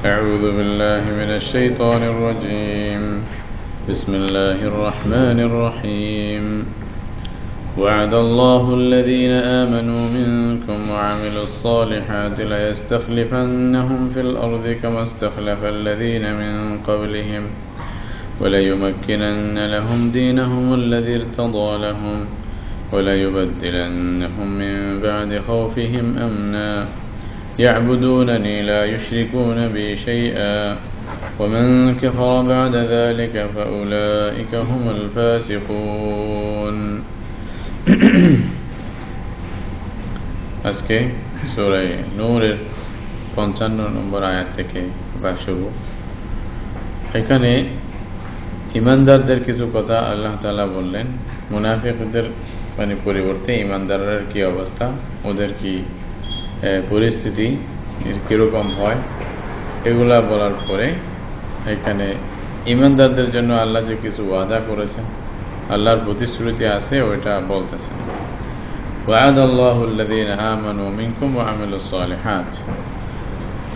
أعوذ بالله من الشيطان الرجيم. بسم الله الرحمن الرحيم. وعد الله الذين آمنوا منكم وعملوا الصالحات ليستخلفنهم في الأرض كما استخلف الذين من قبلهم وليمكنن لهم دينهم الذي ارتضى لهم وليبدلنهم من بعد خوفهم أمنا يعبدونني لا يشركون بي شيئا ومن كفر بعد ذلك فأولئك هم الفاسقون. আজকে সূরা নূরের 55 নম্বর আয়াত থেকে পাঠ শুরু। এখানে ঈমানদারদের কিছু কথা আল্লাহ তাআলা বললেন। মুনাফিকদের পরিবর্তে ঈমানদারদের কি অবস্থা, ওদের কি পরিস্থিতি কিরকম হয়, এগুলা বলার পরে এখানে ঈমানদারদের জন্য আল্লাহ যে কিছু ওয়াদা করেছেন, আল্লাহর প্রতিশ্রুতি আছে, ওইটা বলতেছেন। ওয়াদাল্লাহু আল্লাযীনা আমানু মিনকুম ওয়া আমিলুস সালিহাত।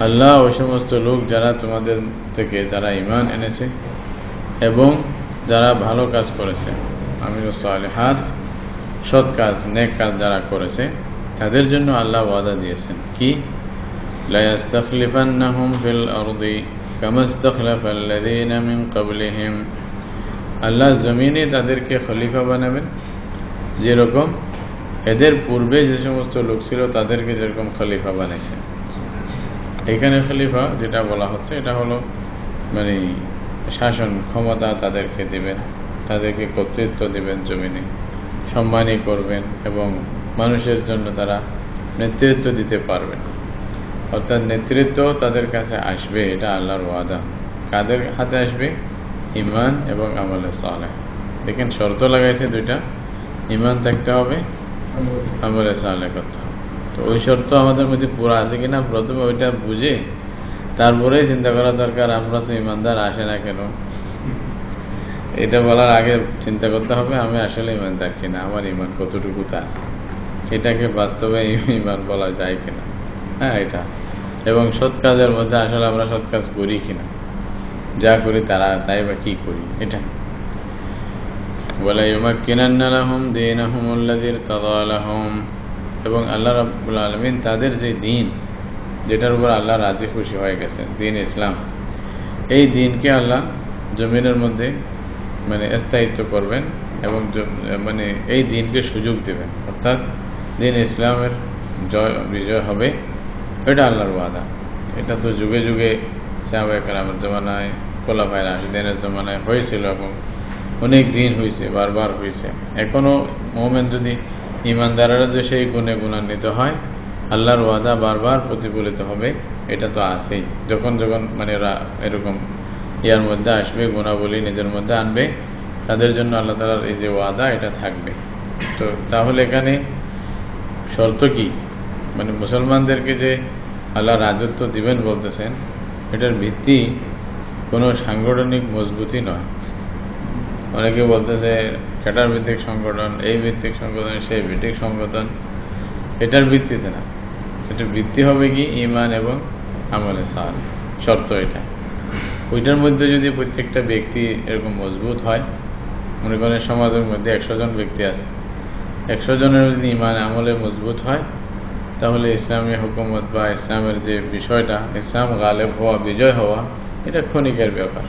আল্লাহ ওই সমস্ত লোক যারা তোমাদের থেকে যারা ঈমান এনেছে এবং যারা ভালো কাজ করেছে, আমিলুস সালিহাত সৎ কাজ, নেক কাজ যারা করেছে, তাদের জন্য আল্লাহ ওয়াদা দিয়েছেন কি, লা ইস্তাখলিফান্নাহুম ফিল আরদি কামা ইস্তাখলাফাল্লাযীনা মিন ক্বাবলিহিম। আল্লাহ জমিনে তাদেরকে খলিফা বানাবেন, যেরকম এদের পূর্বে যে সমস্ত লোক ছিল তাদেরকে যেরকম খলিফা বানাইছেন। এখানে খলিফা যেটা বলা হচ্ছে, এটা হলো শাসন ক্ষমতা তাদেরকে দিবেন, তাদেরকে কর্তৃত্ব দিবেন, জমিনে সম্মানী করবেন এবং মানুষের জন্য তারা নেতৃত্ব দিতে পারবেন। অর্থাৎ নেতৃত্ব তাদের কাছে আসবে, এটা আল্লাহর ওয়াদা। কাদের হাতে আসবে? ঈমান এবং আমলে সালেহ। দেখেন শর্ত লাগাইছে দুইটা, ঈমান থাকতে হবে, আমলে সালেহ করতে হবে। তো ওই শর্ত আমাদের মধ্যে পুরো আছে কিনা প্রথমে ওইটা বুঝে তারপরেই চিন্তা করা দরকার, আমরা তো ঈমানদার, আসে না কেন। এটা বলার আগে চিন্তা করতে হবে আমি আসলে ঈমানদার কিনা, আমার ঈমান কতটুকু তা আছে, এটাকে বাস্তবে ঈমান বলা যায় কিনা। হ্যাঁ, এটা এবং সৎ কাজের মধ্যে আসলে আমরা সৎ কাজ করি কিনা, যা করি তারা তাই বা কি করি, এটা। ওয়ালা ইউমাক্কিনান্না লাহুম দীনাহুম আল্লাযী ইরতাদা লাহুম। এবং আল্লাহ রাব্বুল আলামিন তাদের যে দিন, যেটার উপর আল্লাহ রাজি খুশি হয়ে গেছেন, দিন ইসলাম, এই দিনকে আল্লাহ জমিনের মধ্যে স্থায়িত্ব করবেন এবং এই দিনকে সুযোগ দেবেন। অর্থাৎ দিন ইসলামের বিজয় হবে, এটা আল্লাহর ওয়াদা। এটা তো যুগে যুগে সাহাবায়ে কেরামের জমানায়, খোলাফায়ে রাশিদিনের জমানায় হয়েছিল এবং অনেক দিন হয়েছে, বারবার হয়েছে। এখনও মুমিন যদি, ঈমানদারেরা যদি সেই গুণে গুণান্বিত হয়, আল্লাহর ওয়াদা বারবার প্রতিফলিত হবে, এটা তো আছেই। যখন যখন এরকম ইয়ার মধ্যে আসবে, গুণাবলী নিজের মধ্যে আনবে, তাদের জন্য আল্লাহ তাআলার এই যে ওয়াদা, এটা থাকবে। তো তাহলে এখানে শর্ত কি, মুসলমানদেরকে যে আল্লাহ রাজত্ব দিবেন বলতেছেন, এটার ভিত্তি কোনো সাংগঠনিক মজবুতি নয়। অনেকে বলতেছে ক্যাডার ভিত্তিক সংগঠন, এই ভিত্তিক সংগঠন, সেই ভিত্তিক সংগঠন, এটার ভিত্তিতে না। সেটার ভিত্তি হবে কি, ঈমান এবং আমলে সালেহ, শর্ত এটা। ওইটার মধ্যে যদি প্রত্যেকটা ব্যক্তি এরকম মজবুত হয়, মনে করেন সমাজের মধ্যে 100 জন ব্যক্তি আছে, 100 জনের যদি ঈমান আমলে মজবুত হয়, তাহলে ইসলামী হুকুমত বা ইসলামের যে বিষয়টা, ইসলাম গালেব হওয়া, বিজয় হওয়া, এটা ক্ষণিকের ব্যাপার,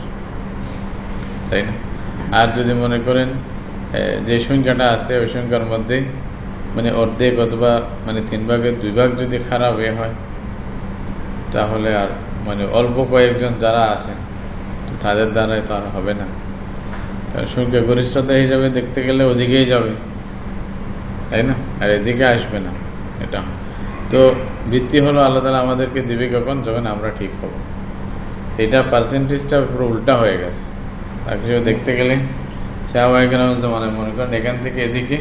তাই না? আর যদি মনে করেন যে সংখ্যাটা আছে, ওই সংখ্যার মধ্যে অর্ধেক অথবা 3 ভাগের 2 ভাগ যদি খারাপ হয়, তাহলে আর অল্প কয়েকজন যারা আছেন তাদের দ্বারাই তো আর হবে না। সংখ্যা গরিষ্ঠতা হিসাবে দেখতে গেলে ওদিকেই যাবে, তাই না? আর এদিকে আসবে না। এটা তো ভিত্তি হলো আল্লাহ তাআলা আমাদেরকে দিবে কখন, যখন আমরা ঠিক হব। এটা পার্সেন্টেজটা পুরো উল্টা হয়ে গেছে। আর কিছু দেখতে গেলে সাহাবায়ে কেরামের জমানায় মনে করেন এখান থেকে এদিকে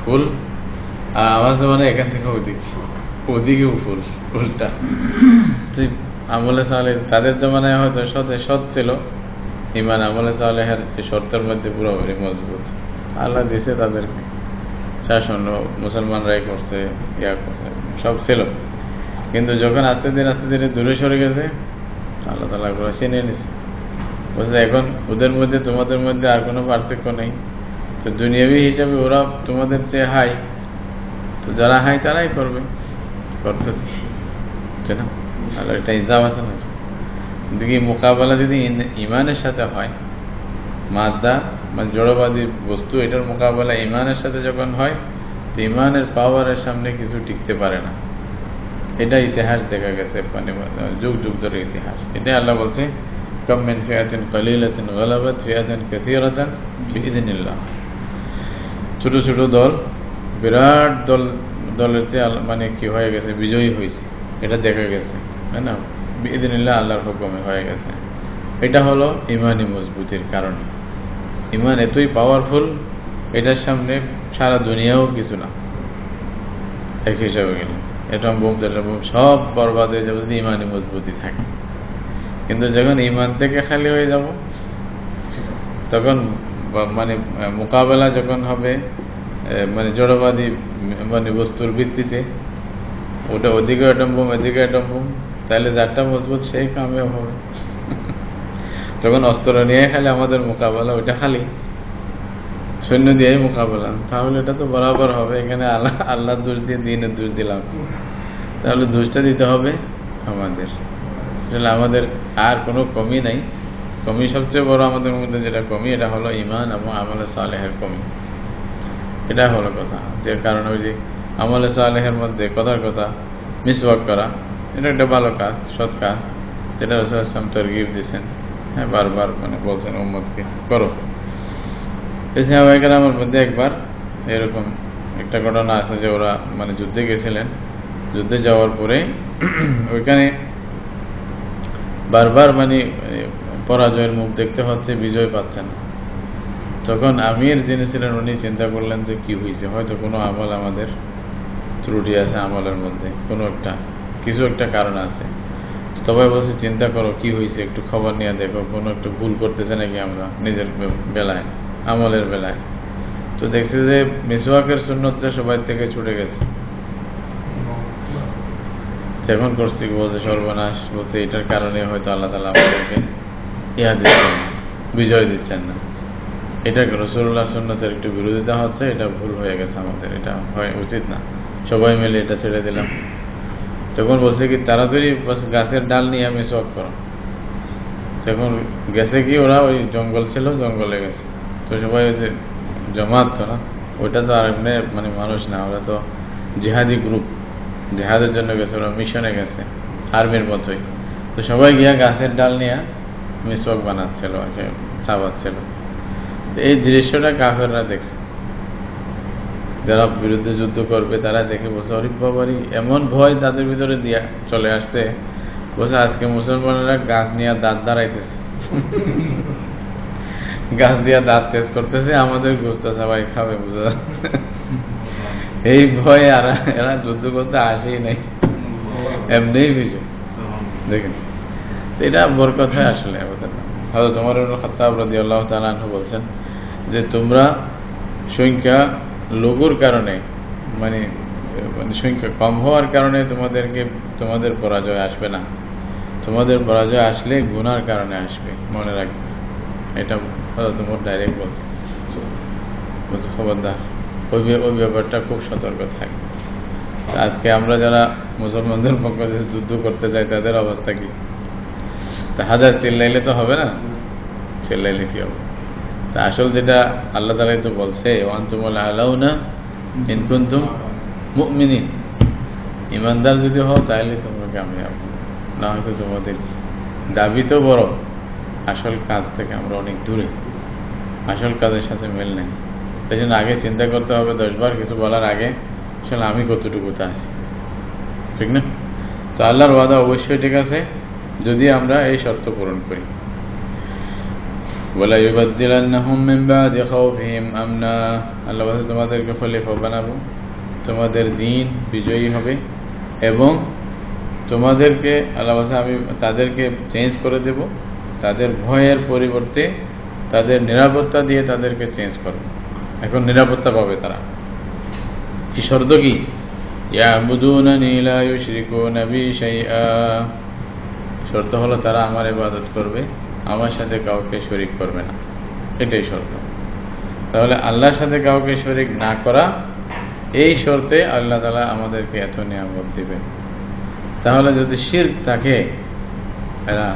ফুল, আর আমার জমানায় এখান থেকে ওদিকেও ফুল, উল্টা। আমলে সালেহ তাদের জমানায় হয়তো সৎ ছিল, ঈমান আমলে সালেহের যে শর্তের মধ্যে পুরোপুরি মজবুত। আল্লাহ দিছে তাদেরকে, শাসন মুসলমানরাই করছে, করছে, সব ছিল। কিন্তু যখন আস্তে ধীরে দূরে সরে গেছে, আল্লাহ তাআলা ওরা চিনে নিছে, বলছে এখন ওদের মধ্যে তোমাদের মধ্যে আর কোনো পার্থক্য নেই। তো দুনিয়াবি হিসাবে ওরা তোমাদের চেয়ে হাই, তো যারা হাই তারাই করতেছে না। আল্লাহ এটা হিসাব আছে না। দেখি মোকাবেলা যদি ইমানের সাথে হয়, মাদ্দা মানে জড়বাদী বস্তু, এটার মোকাবেলা ইমানের সাথে যখন হয়, তো ইমানের পাওয়ারের সামনে কিছু টিকতে পারে না। এটা ইতিহাস দেখা গেছে, মানে যুগ যুগ ধরে ইতিহাস। এটাই আল্লাহ বলছে, কাম মিন ফিআতিন কালিলাতিন গালাবাত ফিআতান কাসীরাতান বিইذনিল্লাহ। ছোট ছোট দল বিরাট দলের চেয়ে মানে কি হয়ে গেছে, বিজয়ী হয়েছে, এটা দেখা গেছে, তাই না? বিইذনিল্লাহ, আল্লাহর হুকুমে হয়ে গেছে। এটা হলো ইমানি মজবুতির কারণে। ইমান এতই পাওয়ারফুল, এটার সামনে সারা দুনিয়াও কিছু না এক হিসাবে গেলে। এটম বোম সব বরবাদ হয়ে যাবে যদি ইমানি মজবুতি থাকে। কিন্তু যখন ইমান থেকে খালি হয়ে যাব, তখন মানে মোকাবেলা যখন হবে মানে জড়বাদী মানে বস্তুর ভিত্তিতে, ওটা ওদিকে অ্যাটম বোম এদিকে অ্যাটম বোম, তাহলে যারটা মজবুত সেই কামিয়াব হবে। যখন অস্ত্র নিয়ে খালি আমাদের মোকাবেলা, ওইটা খালি সৈন্য দিয়েই মোকাবেলা, তাহলে এটা তো বরাবর হবে। এখানে আল্লাহ দোষ দিয়ে দিনের দোষ দিলাম, তাহলে দোষটা দিতে হবে আমাদের। আসলে আমাদের আর কোনো কমি নাই। কমি সবচেয়ে বড় আমাদের মধ্যে যেটা কমি, এটা হলো ইমান এবং আমলে সালেহের কমি। এটা হলো কথা, যে কারণে ওই যে আমলে সালেহের মধ্যে কথার কথা মিসওয়াক করা, এটা একটা ভালো কাজ, সৎ কাজ, যেটা রাসূল সাল্লাল্লাহু আলাইহি ওয়াসাল্লাম তরগীব দিয়েছেন। হ্যাঁ, বারবার মানে বলছেন উম্মতকে করো। এই সাহাবায়ে আমার মধ্যে একবার এরকম একটা ঘটনা আছে যে ওরা মানে যুদ্ধে গেছিলেন। যুদ্ধে যাওয়ার পরে ওইখানে বারবার মানে পরাজয়ের মুখ দেখতে হচ্ছে, বিজয় পাচ্ছেন। তখন আমির যিনি ছিলেন উনি চিন্তা করলেন যে কি হয়েছে, হয়তো কোনো আমল আমাদের ত্রুটি আছে, আমলের মধ্যে কোনো কিছু একটা কারণ আছে। সবাই বলছে চিন্তা করো কি হয়েছে, একটু খবর নিয়ে দেখো, কোনো একটু ভুল করতেছে নাকি আমরা নিজের বেলায়, আমলের বেলায়। তো দেখছি যে মিসওয়াকের সুন্নতটা সবাই থেকে ছুটে গেছে। এখন করছি বলছে সর্বনাশ, বলছে এটার কারণে হয়তো আল্লাহ তাআলা আমাদেরকে দিচ্ছেন না, বিজয় দিচ্ছেন না। এটা রাসূলুল্লাহ সুন্নতের একটু বিরোধিতা হচ্ছে, এটা ভুল হয়ে গেছে আমাদের, এটা হয় উচিত না, সবাই মিলে এটা ছেড়ে দিলাম। তখন বলছে কি তাড়াতাড়ি গাছের ডাল নিয়ে মিসওয়াক করো। তখন গেছে কি ওরা, ওই জঙ্গল ছিল, জঙ্গলে গেছে। তো সবাই ওই যে জমাত তো না, ওইটা তো আর এমনি মানে মানুষ না, ওরা তো জিহাদি গ্রুপ, জেহাদের জন্য গেছে, ওরা মিশনে গেছে, আর্মির মতোই। তো সবাই গিয়া গাছের ডাল নিয়ে মিসওয়াক বানাচ্ছিল, চাবাচ্ছিল। এই দৃশ্যটা কাফেররা দেখছে, যারা বিরুদ্ধে যুদ্ধ করবে তারা দেখে বলছে অরে বাবারি, এমন ভয় তাদের ভিতরে দিয়া চলে আসছে। বলছে আজকে মুসলমানেরা গাছ নিয়ে দাঁত দাঁড়াইতেছে, গাছ দিয়া দাঁত তেজ করতেছে, আমাদের গোস্ত সবাই খাবে, বুঝা যাচ্ছে। এই ভয় আর এরা যুদ্ধ করতে আসেই নাই, এমনিই বিজয়। দেখেন এটা বরকত হয় আসলে। হযরত ওমর ইবনে খাত্তাব রাদিয়াল্লাহু তাআলা আনহু বলছেন যে তোমরা সংখ্যা লঘুর কারণে মানে সংখ্যা কম হওয়ার কারণে তোমাদের পরাজয় আসবে না, তোমাদের পরাজয় আসলে গুনার কারণে আসবে, মনে রাখবে। এটা হযরত ওমর ডাইরেক্ট বলছে, খবরদার ওই ব্যাপারটা খুব সতর্ক থাকে। আজকে আমরা যারা মুসলমানদের পক্ষে যুদ্ধ করতে যাই তাদের অবস্থা কি? তা হাজার চিল্লাইলে তো হবে না, চিল্লাইলে কি হবে? তা আসল যেটা আল্লাহ তাআলাই তো বলছে, ওয়ান্তুমুল আলাউনা ইন কুনতুম মুমিনিন, ইমানদার যদি হও তাহলে তোমরা কামিয়াব, না হয়তো তোমাদের দাবি তো বড়, আসল কাজ থেকে আমরা অনেক দূরে, আসল কাজের সাথে মেল নেই। সেই জন্য আগে চিন্তা করতে হবে 10 বার কিছু বলার আগে, আসলে আমি কতটুকুতে আছি, ঠিক না? তো আল্লাহর ওয়াদা অবশ্যই ঠিক আছে যদি আমরা এই শর্ত পূরণ করি। ওয়ালা ইউবাদদিলান্নাহুম মিন বাদি খাউফিহিম আমনা, আল্লাহ বলেছে তোমাদেরকে খলিফা বানাবো, তোমাদের দ্বীন বিজয়ী হবে, এবং তোমাদেরকে আল্লাহ বলেছে আমি তাদেরকে চেঞ্জ করে দেব, তাদের ভয়ের পরিবর্তে তাদের নিরাপত্তা দিয়ে তাদেরকে চেঞ্জ করব। এখন নিরাপত্তা পাবে তারা, কি শর্ত কি? ইয়াবুদুনানি লা ইউশরিকুনা বি শাইআ, শর্ত হলো তারা আমার ইবাদত করবে, আমার সাথে কাউকে শরীক করবে না, এটাই শর্ত। তাহলে আল্লাহর সাথে কাউকে শরীক না করা, এই শর্তে আল্লাহ তাআলা আমাদেরকে এত নিয়ামত দিবেন। তাহলে যদি শিরক থাকে এরা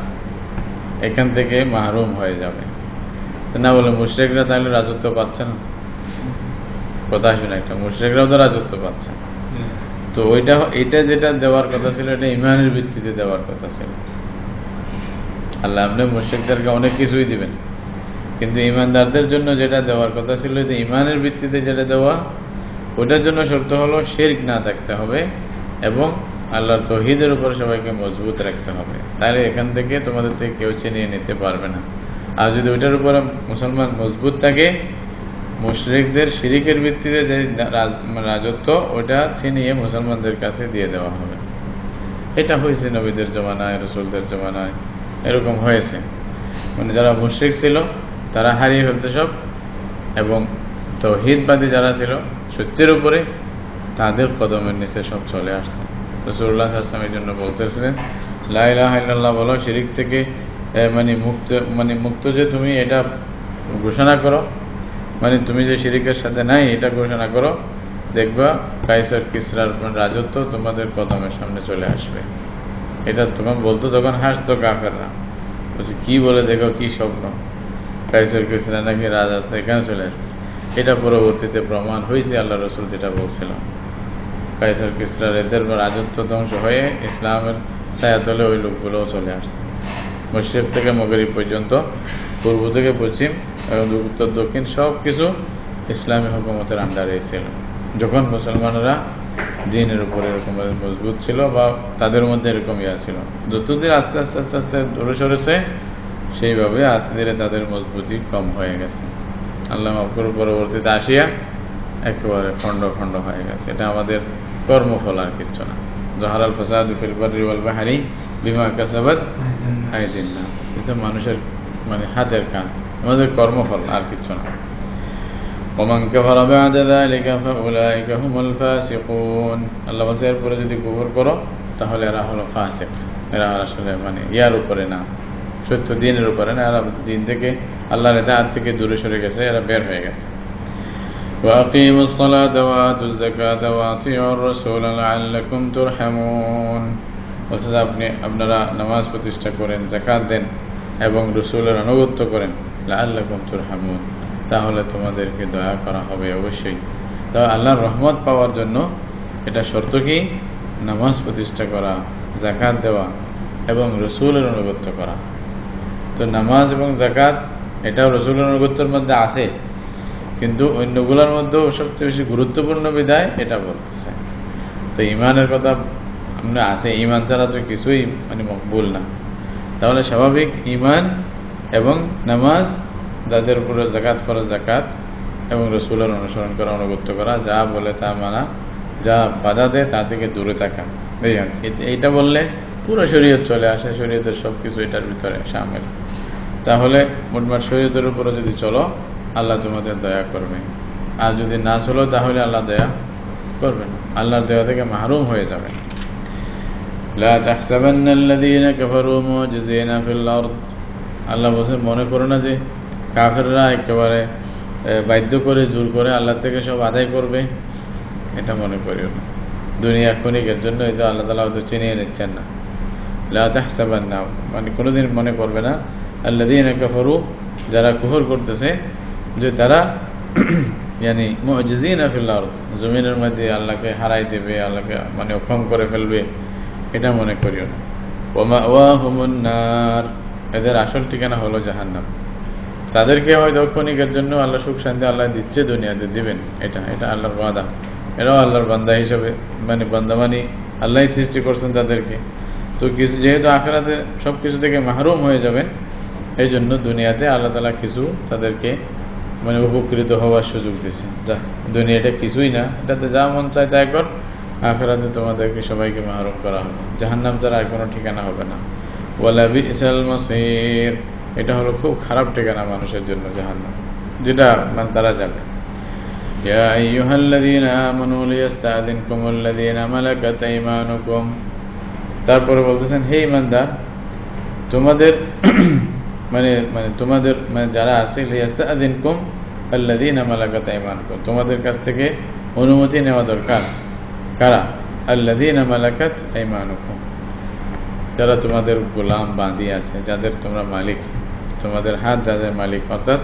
এখান থেকে মাহরুম হয়ে যাবে। না বলে মুশরিকরা তাহলে রাজত্ব পাচ্ছে না, কথা আসবে না, একটা মুশরিকরাও তো রাজত্ব পাচ্ছে। তো এটা যেটা দেওয়ার কথা ছিল, এটা ইমানের ভিত্তিতে দেওয়ার কথা ছিল। আল্লাহ আপনি মুশরিকদেরকে অনেক কিছুই দিবেন, কিন্তু ইমানদারদের জন্য যেটা দেওয়ার কথা ছিল, যে ইমানের ভিত্তিতে যেটা দেওয়া, ওটার জন্য শর্ত হলো শিরক না থাকতে হবে এবং আল্লাহর তৌহিদের উপর সবাইকে মজবুত রাখতে হবে। তাহলে এখান থেকে তোমাদের থেকে কেউ ছিনিয়ে নিতে পারবে না। আর যদি ওইটার উপরে মুসলমান মজবুত থাকে, মুশরিকদের শিরিকের ভিত্তিতে যে রাজত্ব, ওটা ছিনিয়ে মুসলমানদের কাছে দিয়ে দেওয়া হবে। এটা হয়েছে নবীদের জমানায়, রসুলদের জমানায় এরকম হয়েছে। মানে যারা মুশরিক ছিল তারা হারিয়ে ফেলছে সব, এবং তৌহিদবাদী যারা ছিল সত্যের উপরে, তাদের কদমের নিচে সব চলে আসছে। রাসূলুল্লাহ সাল্লাল্লাহু আলাইহি ওয়াসাল্লাম এই জন্য বলতেছিলেন, লা ইলাহা ইল্লাল্লাহ বলো, শিরিক থেকে মুক্ত যে তুমি এটা ঘোষণা করো, মানে তুমি যে শিরিকের সাথে নাই এটা ঘোষণা করো, দেখবা কাইসার কিসরার রাজত্ব তোমাদের কদমের সামনে চলে আসবে। এটা তোমার বলতো তখন হাসতো কাফেররা, বলছে কি বলে দেখো, কি স্বপ্ন, কাইসার কিসরা নাকি রাজত্ব এখানে চলে আসবে। এটা পরবর্তীতে প্রমাণ হয়েছে, আল্লাহ রসুল যেটা বলছিল, কাইসার কিসরার এদের রাজত্ব ধ্বংস হয়ে ইসলামের ছায়াতলে ওই লোকগুলোও চলে আসছে। মশরিক থেকে মগরিব পর্যন্ত, পূর্ব থেকে পশ্চিম এবং উত্তর দক্ষিণ সব কিছু ইসলামী হুকুমতের আন্ডারে ছিল। যখন মুসলমানরা দ্বীনের উপরে এরকম মজবুত ছিল বা তাদের মধ্যে এরকম ইয়া ছিল, যতদিন আস্তে আস্তে আস্তে আস্তে দূরে সরেছে, সেইভাবে আস্তে ধীরে তাদের মজবুতি কম হয়ে গেছে। আল্লাহ মাফ করুন, পরবর্তীতে আসিয়া একেবারে খণ্ড খণ্ড হয়ে গেছে। এটা আমাদের কর্মফল, আর কিছু না। জহারাল ফাসাদু ফিল বাররি ওয়াল বাহরি বিমা কাসাবাত আইদিন নাস, এটা মানুষের মানে হাতের কাজ, আমাদের কর্মফল, আর কিছু না। ওমান কাফারা বা'দা যালিকা ফাউলাইকা হুমুল ফাসিকুন, আল্লাহ বলছে এরপরে যদি কুফর করো তাহলে এরা হলো ফাসিক। এরা আসলে মানে ইয়ার উপরে না, সত্য দ্বীনের উপরে না, এরা দ্বীন থেকে, আল্লাহর ইতাআত থেকে দূরে সরে গেছে, এরা বের হয়ে গেছে। ওয়াকিমুস সালাতা ওয়া আতুজ যাকাতা ওয়া আতিউর রাসূলা লাআল্লাকুম তুরহামুন, বলছে আপনারা নামাজ প্রতিষ্ঠা করেন, যাকাত দেন এবং রাসূলের আনুগত্য করেন, লাআল্লাকুম তুরহামুন, তাহলে তোমাদেরকে দয়া করা হবে অবশ্যই। তো আল্লাহর রহমত পাওয়ার জন্য এটা শর্ত কি? নামাজ প্রতিষ্ঠা করা, যাকাত দেওয়া এবং রাসূলের আনুগত্য করা। তো নামাজ এবং যাকাত এটাও রাসূলের আনুগত্যের মধ্যে আছে, কিন্তু অন্যগুলোর মধ্যেও সবচেয়ে বেশি গুরুত্বপূর্ণ বিধায় এটা বলতেছে। তো ইমানের কথা আমরা আছে, ইমান ছাড়া তো কিছুই মানে মকবুল না। তাহলে স্বাভাবিক ইমান এবং নামাজ, যাদের উপরে যাকাত ফরজ যাকাত এবং রাসূলের অনুসরণ করা, অনুগত্য করা, যা বলে তা মানা, যা বাধা দেয় তা থেকে দূরে থাকা, এইটা বললে পুরো শরীয়ত চলে আসে, শরীয়তের সব কিছু এটার ভিতরে শামিল। তাহলে মোটমাট শরীয়তের উপরে যদি চলো, আল্লাহ তোমাদের দয়া করবে। আর যদি না চলো তাহলে আল্লাহ দয়া করবেন, আল্লাহর দয়া থেকে মাহরুম হয়ে যাবে। লা তাহসাবান্নাল্লাযীনা কাফারু মুজিজিনা ফিল আরদ, আল্লাহ বলেন মনে করো না যে কাফেররা একেবারে বাধ্য করে জোর করে আল্লাহ থেকে সব আদায় করবে, এটা মনে করিও না। দুনিয়া ক্ষণিকের জন্য এই যে আল্লাহ তাআলা হয়তো চিনিয়ে নিচ্ছেন না। লা তাহসাবান্না মানে কোনোদিন মনে করবে না, আল্লাযীনা কাফারু, যারা কুফর করতেছে, যে তারা ইয়ানি মুজিজিনা ফিল আরদ, জমিনের মধ্যে আল্লাহকে হারাই দেবে, আল্লাহকে মানে অক্ষম করে ফেলবে, এটা মনে করিও না। ওয়া মাওয়াহুমুন নার, এদের আসল ঠিকানা হলো জাহান্নাম। তাদেরকে হয়তো ক্ষণিকের জন্য আল্লাহ সুখ শান্তি আল্লাহ দিচ্ছে, দুনিয়াতে দিবেন, এটা আল্লাহর ওয়াদা। এরাও আল্লাহর বান্দা হিসেবে মানে বান্দা, মানে আল্লাহই সৃষ্টি করছেন তাদেরকে। তো কিছু যেহেতু আখিরাতে সব কিছু থেকে মাহরুম হয়ে যাবেন, এই জন্য দুনিয়াতে আল্লাহ তাআলা কিছু তাদেরকে মানে উপকৃত হওয়ার সুযোগ দিয়েছেন। যা দুনিয়াটা কিছুই না, এটাতে যা মন চায় তাই কর, আখিরাতে তোমাদেরকে সবাইকে মাহরুম করা হবে, জাহান্নাম ছাড়া আর কোনো ঠিকানা হবে না। ওয়ালা বিসাল মাসির, এটা হলো খুব খারাপ ঠিকানা মানুষের জন্য জাহান্নাম, যেটা মানে তারা যাবে। ইয়া আইয়ুহাল্লাযীনা আমানু লিয়াস্তাযিনকুমুল্লাযীনা মালাকাত আইমানুকুম। তারপরে বলতেছেন, হে ঈমানদার, তোমাদের তোমাদের যারা আছে, লিয়াস্তাযিনকুম আল্লাযীনা মালাকাত আইমানুকুম, তোমাদের কাছ থেকে অনুমতি নেওয়া দরকার। কারা? আল্লাযীনা মালাকাত আইমানুকুম, যারা তোমাদের গোলাম বাঁধি আছে, যাদের তোমরা মালিক, তোমাদের হাত যাদের মালিক, অর্থাৎ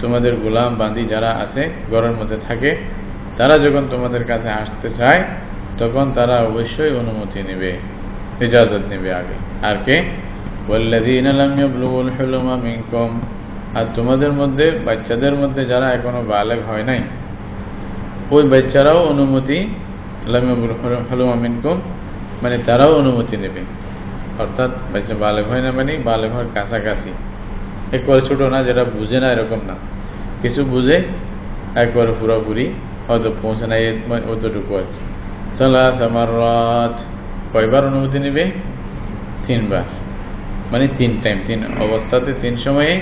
তোমাদের গোলাম বাঁধি যারা আছে, ঘরের মধ্যে থাকে, তারা যখন তোমাদের কাছে আসতে চায় তখন তারা অবশ্যই অনুমতি নেবে, ইজাজত নেবে আগে। আর কে? ওয়াল্লাযীনা লাম ইয়াবলুগুল হুলুমা মিনকুম, আর তোমাদের মধ্যে বাচ্চাদের মধ্যে যারা এখনো বালেগ হয় নাই, ওই বাচ্চারাও অনুমতি, লাম ইয়াবলুগুল হুলুমা মিনকুম মানে তারাও অনুমতি নেবে। অর্থাৎ বাচ্চা বালেগ হয় না মানে বালেগ হওয়ার কাছাকাছি, একবারে ছোট না, যেটা বুঝে না এরকম না, কিছু বুঝে, একবারে পুরোপুরি হয়তো পৌঁছে নাই অতটুকু আর কি। সালাসা মাররাত, কয়বার অনুমতি নেবে? 3 বার, মানে 3 টাইম, 3 অবস্থাতে, 3 সময়ে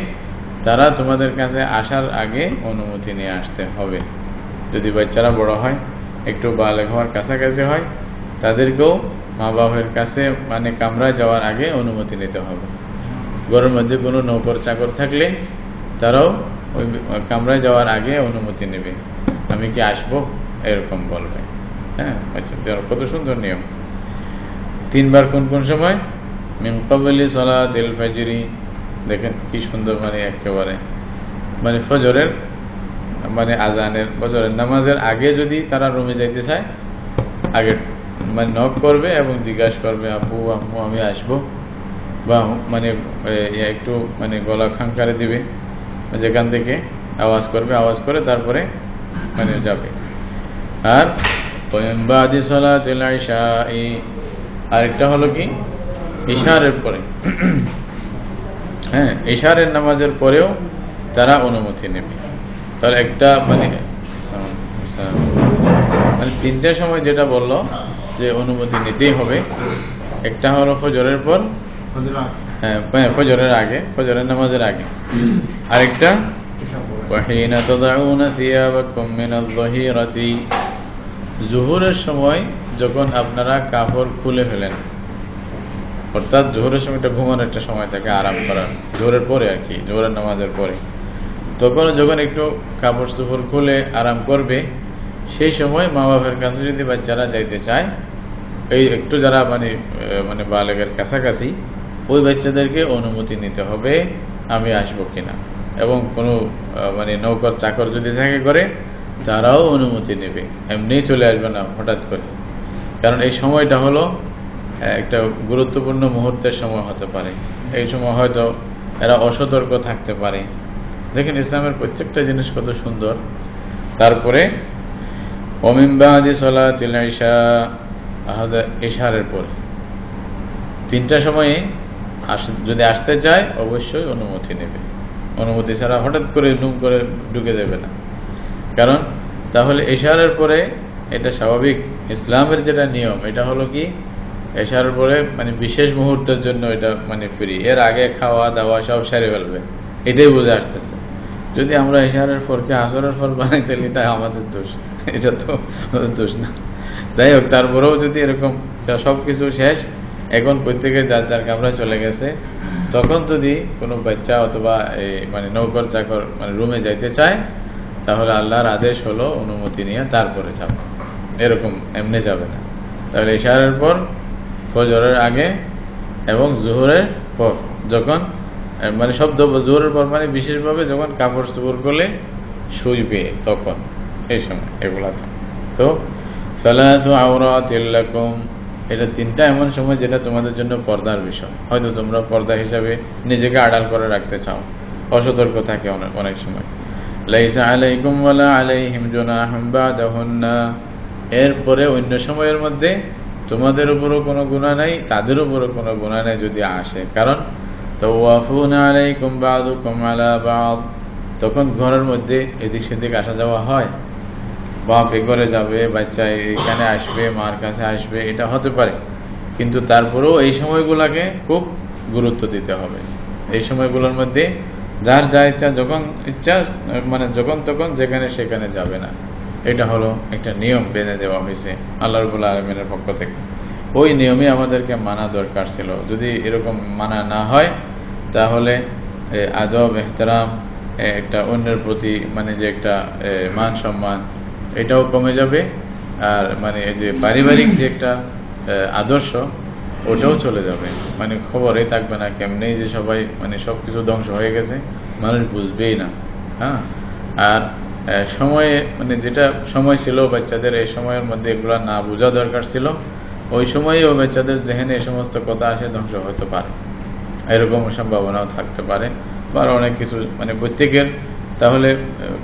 তারা তোমাদের কাছে আসার আগে অনুমতি নিয়ে আসতে হবে। যদি বাচ্চারা বড় হয়, একটু বালেগ হওয়ার কাছাকাছি হয়, তাদেরকেও মা বাবার কাছে মানে কামরায় যাওয়ার আগে অনুমতি নিতে হবে। ঘরের মধ্যে কোনো নৌকর চাকর থাকলে তারাও ওই কামরায় যাওয়ার আগে অনুমতি নেবে, আমি কি আসবো, এরকম বলবে। হ্যাঁ, আচ্ছা, কত সুন্দর নিয়ম। 3 বার কোন কোন সময়? মিন ক্বাবলি সালাতিল ফাজরি, দেখেন কি সুন্দর, মানে একেবারে মানে ফজরের মানে আজানের, ফজরের নামাজের আগে যদি তারা রুমে যাইতে চায়, আগে মানে নক করবে এবং জিজ্ঞাসা করবে, আব্বু আম্মু আমি আসবো, বা মানে একটু মানে গলা খাঙ্কারে দিবে, যেখান থেকে আওয়াজ করবে, আওয়াজ করে তারপরে মানে যাবে। আর বাদি সালাতিল ইশা, আরেকটা হলো কি ইশারের পরে, হ্যাঁ, ইশারের নামাজের পরেও তারা অনুমতি নেবে। তাহলে একটা মানে 3টে সময় যেটা বললো যে অনুমতি নিতেই হবে, একটা হলো ফজরের পর, হ্যাঁ ফজরের আগে, ফজরের নামাজের আগে, আরেকটা ওয়াহিনা তাদাউনা সিয়াবাকুম মিনাল যাহিরাতি, জোহরের সময় যখন আপনারা কাপড় খুলে ফেলেন, অর্থাৎ জোহরের সময়টা ঘুমানোর একটা সময় থাকে, আরাম করার, জোহরের পরে আর কি, জোহরের নামাজের পরে, তখন যখন একটু কাপড় চোপড় খুলে আরাম করবে, সেই সময় মা বাবার কাছে যদি বাচ্চারা যাইতে চায়, এই একটু যারা মানে বালেগের কাছাকাছি, ওই বাচ্চাদেরকে অনুমতি নিতে হবে আমি আসবো কিনা, এবং কোনো মানে নৌকর চাকর যদি থাকে করে, তারাও অনুমতি নেবে, এমনি চলে আসবে না হঠাৎ করে। কারণ এই সময়টা হলো একটা গুরুত্বপূর্ণ মুহূর্তের সময় হতে পারে, এই সময় হয়তো এরা অসতর্ক থাকতে পারে। দেখেন ইসলামের প্রত্যেকটা জিনিস কত সুন্দর। তারপরে ওমিন বাদি সালাতিল ইশা, ইশারের পরে 3টা সময়ে যদি আসতে চায় অবশ্যই অনুমতি নেবে, অনুমতি ছাড়া হঠাৎ করে নুম করে ঢুকে দেবে না। কারণ তাহলে ইশারের পরে, এটা স্বাভাবিক ইসলামের যেটা নিয়ম, এটা হলো কি ইশারের পরে মানে বিশেষ মুহূর্তের জন্য এটা মানে ফ্রি, এর আগে খাওয়া দাওয়া সব সেরে ফেলবে, এটাই বুঝে আসতেছে। যদি আমরা ইশারের পরকে আসরের পর বানাই তাহলে এটা আমাদের দোষ, এটা তো দোষ না। যাই হোক, তারপরেও যদি এরকম সব কিছু শেষ, এখন প্রত্যেকে যার যার কামরা চলে গেছে, তখন যদি কোনো বাচ্চা অথবা মানে নৌকর চাকর মানে রুমে যাইতে চায়, তাহলে আল্লাহর আদেশ হলো অনুমতি নিয়ে তারপরে যাবে, এরকম এমনি যাবে না। তাহলে ইশারের পর, ফজরের আগে এবং জোহরের পর, যখন মানে শব্দ জোহরের পর মানে বিশেষভাবে যখন কাপড় চোপড় করলে শুইবে তখন, এই সময় এগুলা। তো সালাতু আওরাতিল লাকুম, এটা 3টা এমন সময় যেটা তোমাদের জন্য পর্দার বিষয়, হয়তো তোমরা পর্দা হিসাবে নিজেকে আড়াল করে রাখতে চাও, অসতর্ক থাকে অনেক সময়। লাইসা আলাইকুম ওয়ালা আলাইহিম জুনাহুম বাদাহুন্না, এরপরে অন্য সময়ের মধ্যে তোমাদের উপরও কোনো গুনাহ নাই, তাদের উপরও কোনো গুনাহ নাই যদি আসে। কারণ তাওয়াফুনা আলাইকুম বাদুকুম আলা বাদ, তখন ঘরের মধ্যে এদিক সেদিক আসা যাওয়া হয়, বাপ এ ঘরে যাবে, বাচ্চা এখানে আসবে, মার কাছে আসবে, এটা হতে পারে। কিন্তু তারপরেও এই সময়গুলোকে খুব গুরুত্ব দিতে হবে। এই সময়গুলোর মধ্যে যার যা ইচ্ছা, যখন ইচ্ছা মানে যখন তখন যেখানে সেখানে যাবে না, এটা হলো একটা নিয়ম বেঁধে দেওয়া হয়েছে আল্লাহ রাব্বুল আলামিনের পক্ষ থেকে। ওই নিয়মে আমাদেরকে মানা দরকার ছিল। যদি এরকম মানা না হয় তাহলে আদব এহতেরাম, একটা অন্যের প্রতি মানে যে একটা মান সম্মান, এটাও কমে যাবে। আর মানে এই যে পারিবারিক যে একটা আদর্শ, ওটাও চলে যাবে। মানে খবরই থাকবে না, কেমনেই যে সবাই মানে সব কিছু ধ্বংস হয়ে গেছে, মানুষ বুঝবেই না। হ্যাঁ, আর সময়ে মানে যেটা সময় ছিল বাচ্চাদের, এই সময়ের মধ্যে এগুলো না বোঝা দরকার ছিল, ওই সময়েও বাচ্চাদের যেখানে এই সমস্ত কথা আসে ধ্বংস হতে পারে, এরকম সম্ভাবনাও থাকতে পারে। বা অনেক কিছু মানে প্রত্যেকের তাহলে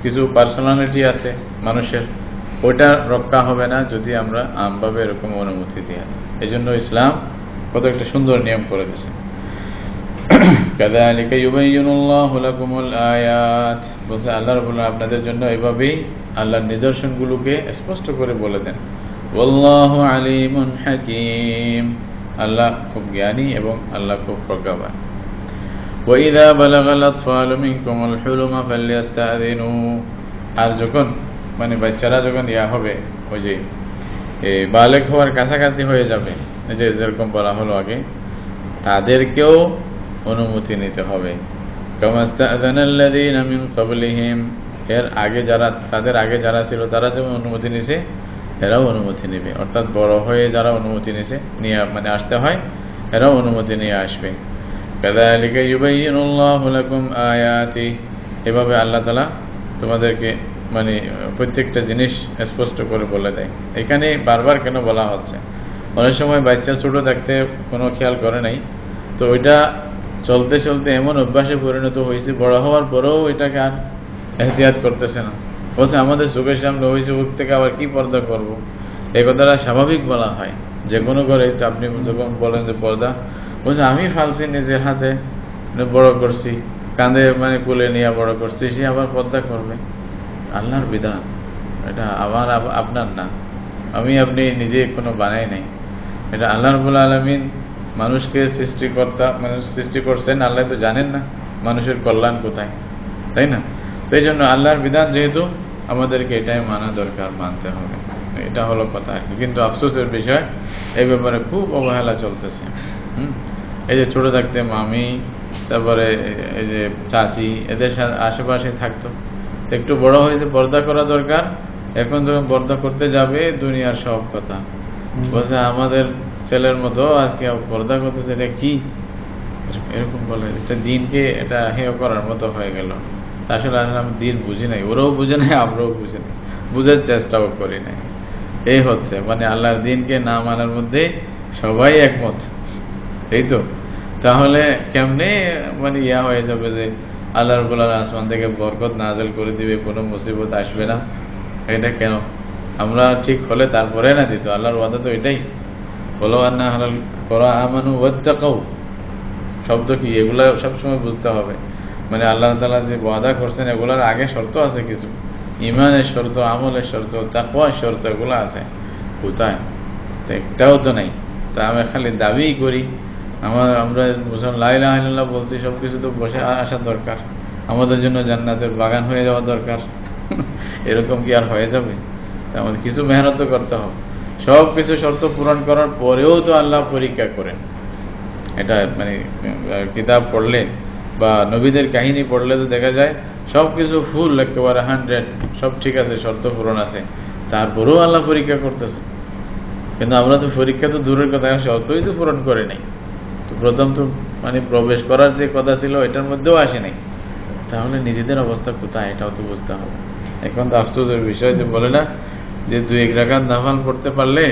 কিছু পার্সোনালিটি আছে মানুষের, ওটা রক্ষা হবে না যদি আমরা আমভাবে এরকম অনুমতি দিই। এই জন্য ইসলাম কত একটা সুন্দর নিয়ম করে দিয়েছে। কাযালিকা ইউবাইয়িনুল্লাহু লাকুমুল আয়াত, বলছে আল্লাহ রাব্বুল আলামিন আপনাদের জন্য এইভাবেই আল্লাহর নিদর্শনগুলোকে স্পষ্ট করে বলে দেন। ওয়াল্লাহু আলিমুন হাকীম, আল্লাহ খুব জ্ঞানী এবং আল্লাহ খুব প্রজ্ঞাবান। وَإِذَا بَلَغَ الْأَطْفَالُ مِنكُمُ الْحُلُمَ فَلْيَسْتَأْذِنُوا, আর যখন মানে বাচ্চারা যখন হবে ওই যে বালেগ হওয়ার কাছাকাছি হয়ে যাবে, যে যেরকম বলা হলো আগে, তাদেরকেও অনুমতি নিতে হবে। কামা ইসতাআযানা আল্লাযীনা মিন ক্বাবলিহিম, এর আগে যারা তাদের আগে যারা ছিল তারা যেমন অনুমতি নিছে এরাও অনুমতি নেবে। অর্থাৎ বড় হয়ে যারা অনুমতি নিয়ে মানে আসতে হয়, এরাও অনুমতি নিয়ে আসবে। কাযালিকা ইউবাইয়িনুল্লাহু লাকুম আয়াতি, এভাবে আল্লাহ তাআলা তোমাদেরকে মানে প্রত্যেকটা জিনিস স্পষ্ট করে বলে দেয়। এখানে বারবার কেন বলা হচ্ছে, অনেক সময় বাচ্চা ছোট থাকতে কোনো খেয়াল করে নাই, তো ওইটা চলতে চলতে এমন অভ্যাসে পরিণত হয়েছে, বড় হওয়ার পরেও এটাকে আর এহতিয়াত করতেছে না। বলছে আমাদের চোখের সামনে হয়েছে, ওর থেকে আবার কি পর্দা করব। এই কথাটা স্বাভাবিক বলা হয় যে কোনো করে। আপনি যখন বলেন যে পর্দা, বলছে আমি ফালছি নিজের হাতে বড় করছি, কাঁধে মানে কোলে নিয়ে বড় করছি, সে আবার পর্দা করবে। আল্লাহর বিধান, এটা আমার আপনার না, আপনি নিজে কোনো বানাই নাই। এটা আল্লাহ রাব্বুল আলামিন মানুষকে মানুষ সৃষ্টি করছেন, আল্লাহ তো জানেন না মানুষের কল্যাণ কোথায়, তাই না? তো এই জন্য আল্লাহর বিধান যেহেতু, আমাদেরকে এটাই মানা দরকার, মানতে হবে। এটা হলো কথা আর কি। কিন্তু আফসোসের বিষয়, এই ব্যাপারে খুব অবহেলা চলতেছে। এই যে ছোট থাকতে মামি, তারপরে এই যে চাচি, এদের আশেপাশে থাকতো, একটু বড় হয়েছে পর্দা করা দরকার। এখন যখন পর্দা করতে যাবে, দুনিয়ার সব কথা বলছে আমাদের ছেলের মতো আজকে পর্দা করতেছে, এটা কি এরকম বলে, এটা দিনকে এটা হেয় করার মতো হয়ে গেল। আসলে আমি দিন বুঝি নাই, ওরাও বুঝে নাই, আমরাও বুঝি নাই, বুঝার চেষ্টাও করি নাই। এই হচ্ছে মানে আল্লাহর দিনকে না মানার মধ্যে সবাই একমত, এই তো। তাহলে কেমনে মানে হয়ে যাবে যে আল্লাহ রাব্বুল আলামিন আসমান থেকে বরকত নাযিল করে দিবে, কোনো মুসিবত আসবে না? এটা কেন? আমরা ঠিক হলে তারপরে না দিত। আল্লাহর ওয়াদা তো এটাই, বলো আন্না হালাল করা আমানু ওয়াত্তাকাউ, শব্দ কি এগুলা সবসময় বুঝতে হবে। মানে আল্লাহ তাআলা যে ওয়াদা করছেন, এগুলার আগে শর্ত আছে কিছু, ইমানের শর্ত, আমলের শর্ত, তাকওয়ার শর্ত, এগুলো আছে। কোথায়? একটাও তো নাই। তা আমি খালি দাবি করি, আমরা মুসলমান লা ইলাহা ইল্লাল্লাহ বলছি, সব কিছু তো বসে আসা দরকার, আমাদের জন্য জান্নাতের বাগান হয়ে যাওয়া দরকার। এরকম কি আর হয়ে যাবে? আমাদের কিছু মেহনত করতে হবে। সব কিছু শর্ত পূরণ করার পরেও তো আল্লাহ পরীক্ষা করেন। এটা মানে কিতাব পড়লে বা নবীদের কাহিনী পড়লে তো দেখা যায় সব কিছু ফুল একেবারে 100, সব ঠিক আছে, শর্ত পূরণ আছে, তারপরেও আল্লাহ পরীক্ষা করতেছে। কিন্তু আমরা তো পরীক্ষা তো দূরের কথা, শর্তই তো পূরণ করে নাই। তো প্রথম তো মানে প্রবেশ করার যে কথা ছিল এটার মধ্যেও আসে নাই। তাহলে নিজেদের অবস্থা কোথায়, এটাও তো বুঝতে হবে। এখন তো আফসোসের বিষয় যে বলে না যে 2-1 রাকাত নাফল পড়তে পারলে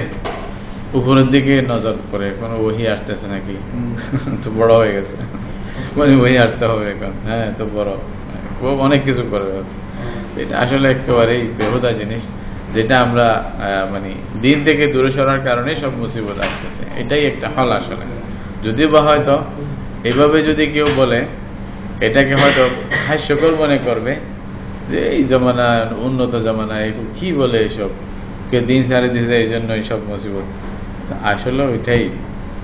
উপরের দিকে নজর করে, কোনো ওহী আসতেছে নাকি, তো বড় হয়ে গেছে, মানে ওহী আসতে হবে এখন, হ্যাঁ তো বড়, খুব অনেক কিছু করবে। এটা আসলে একেবারেই বেহুদা জিনিস, যেটা আমরা মানে দিন থেকে দূরে সরার কারণে সব মুসিবত আসতেছে। এটাই একটা হল আসলে। যদিও বা হয়তো এইভাবে যদি কেউ বলে, এটাকে হয়তো হাস্যকর মনে করবে যে এই জমানা, উন্নত জমানায় কি বলে এসব, কে দিন ছাড়ে দিছে, এই জন্য এইসব মুসিবত। আসলে ওইটাই,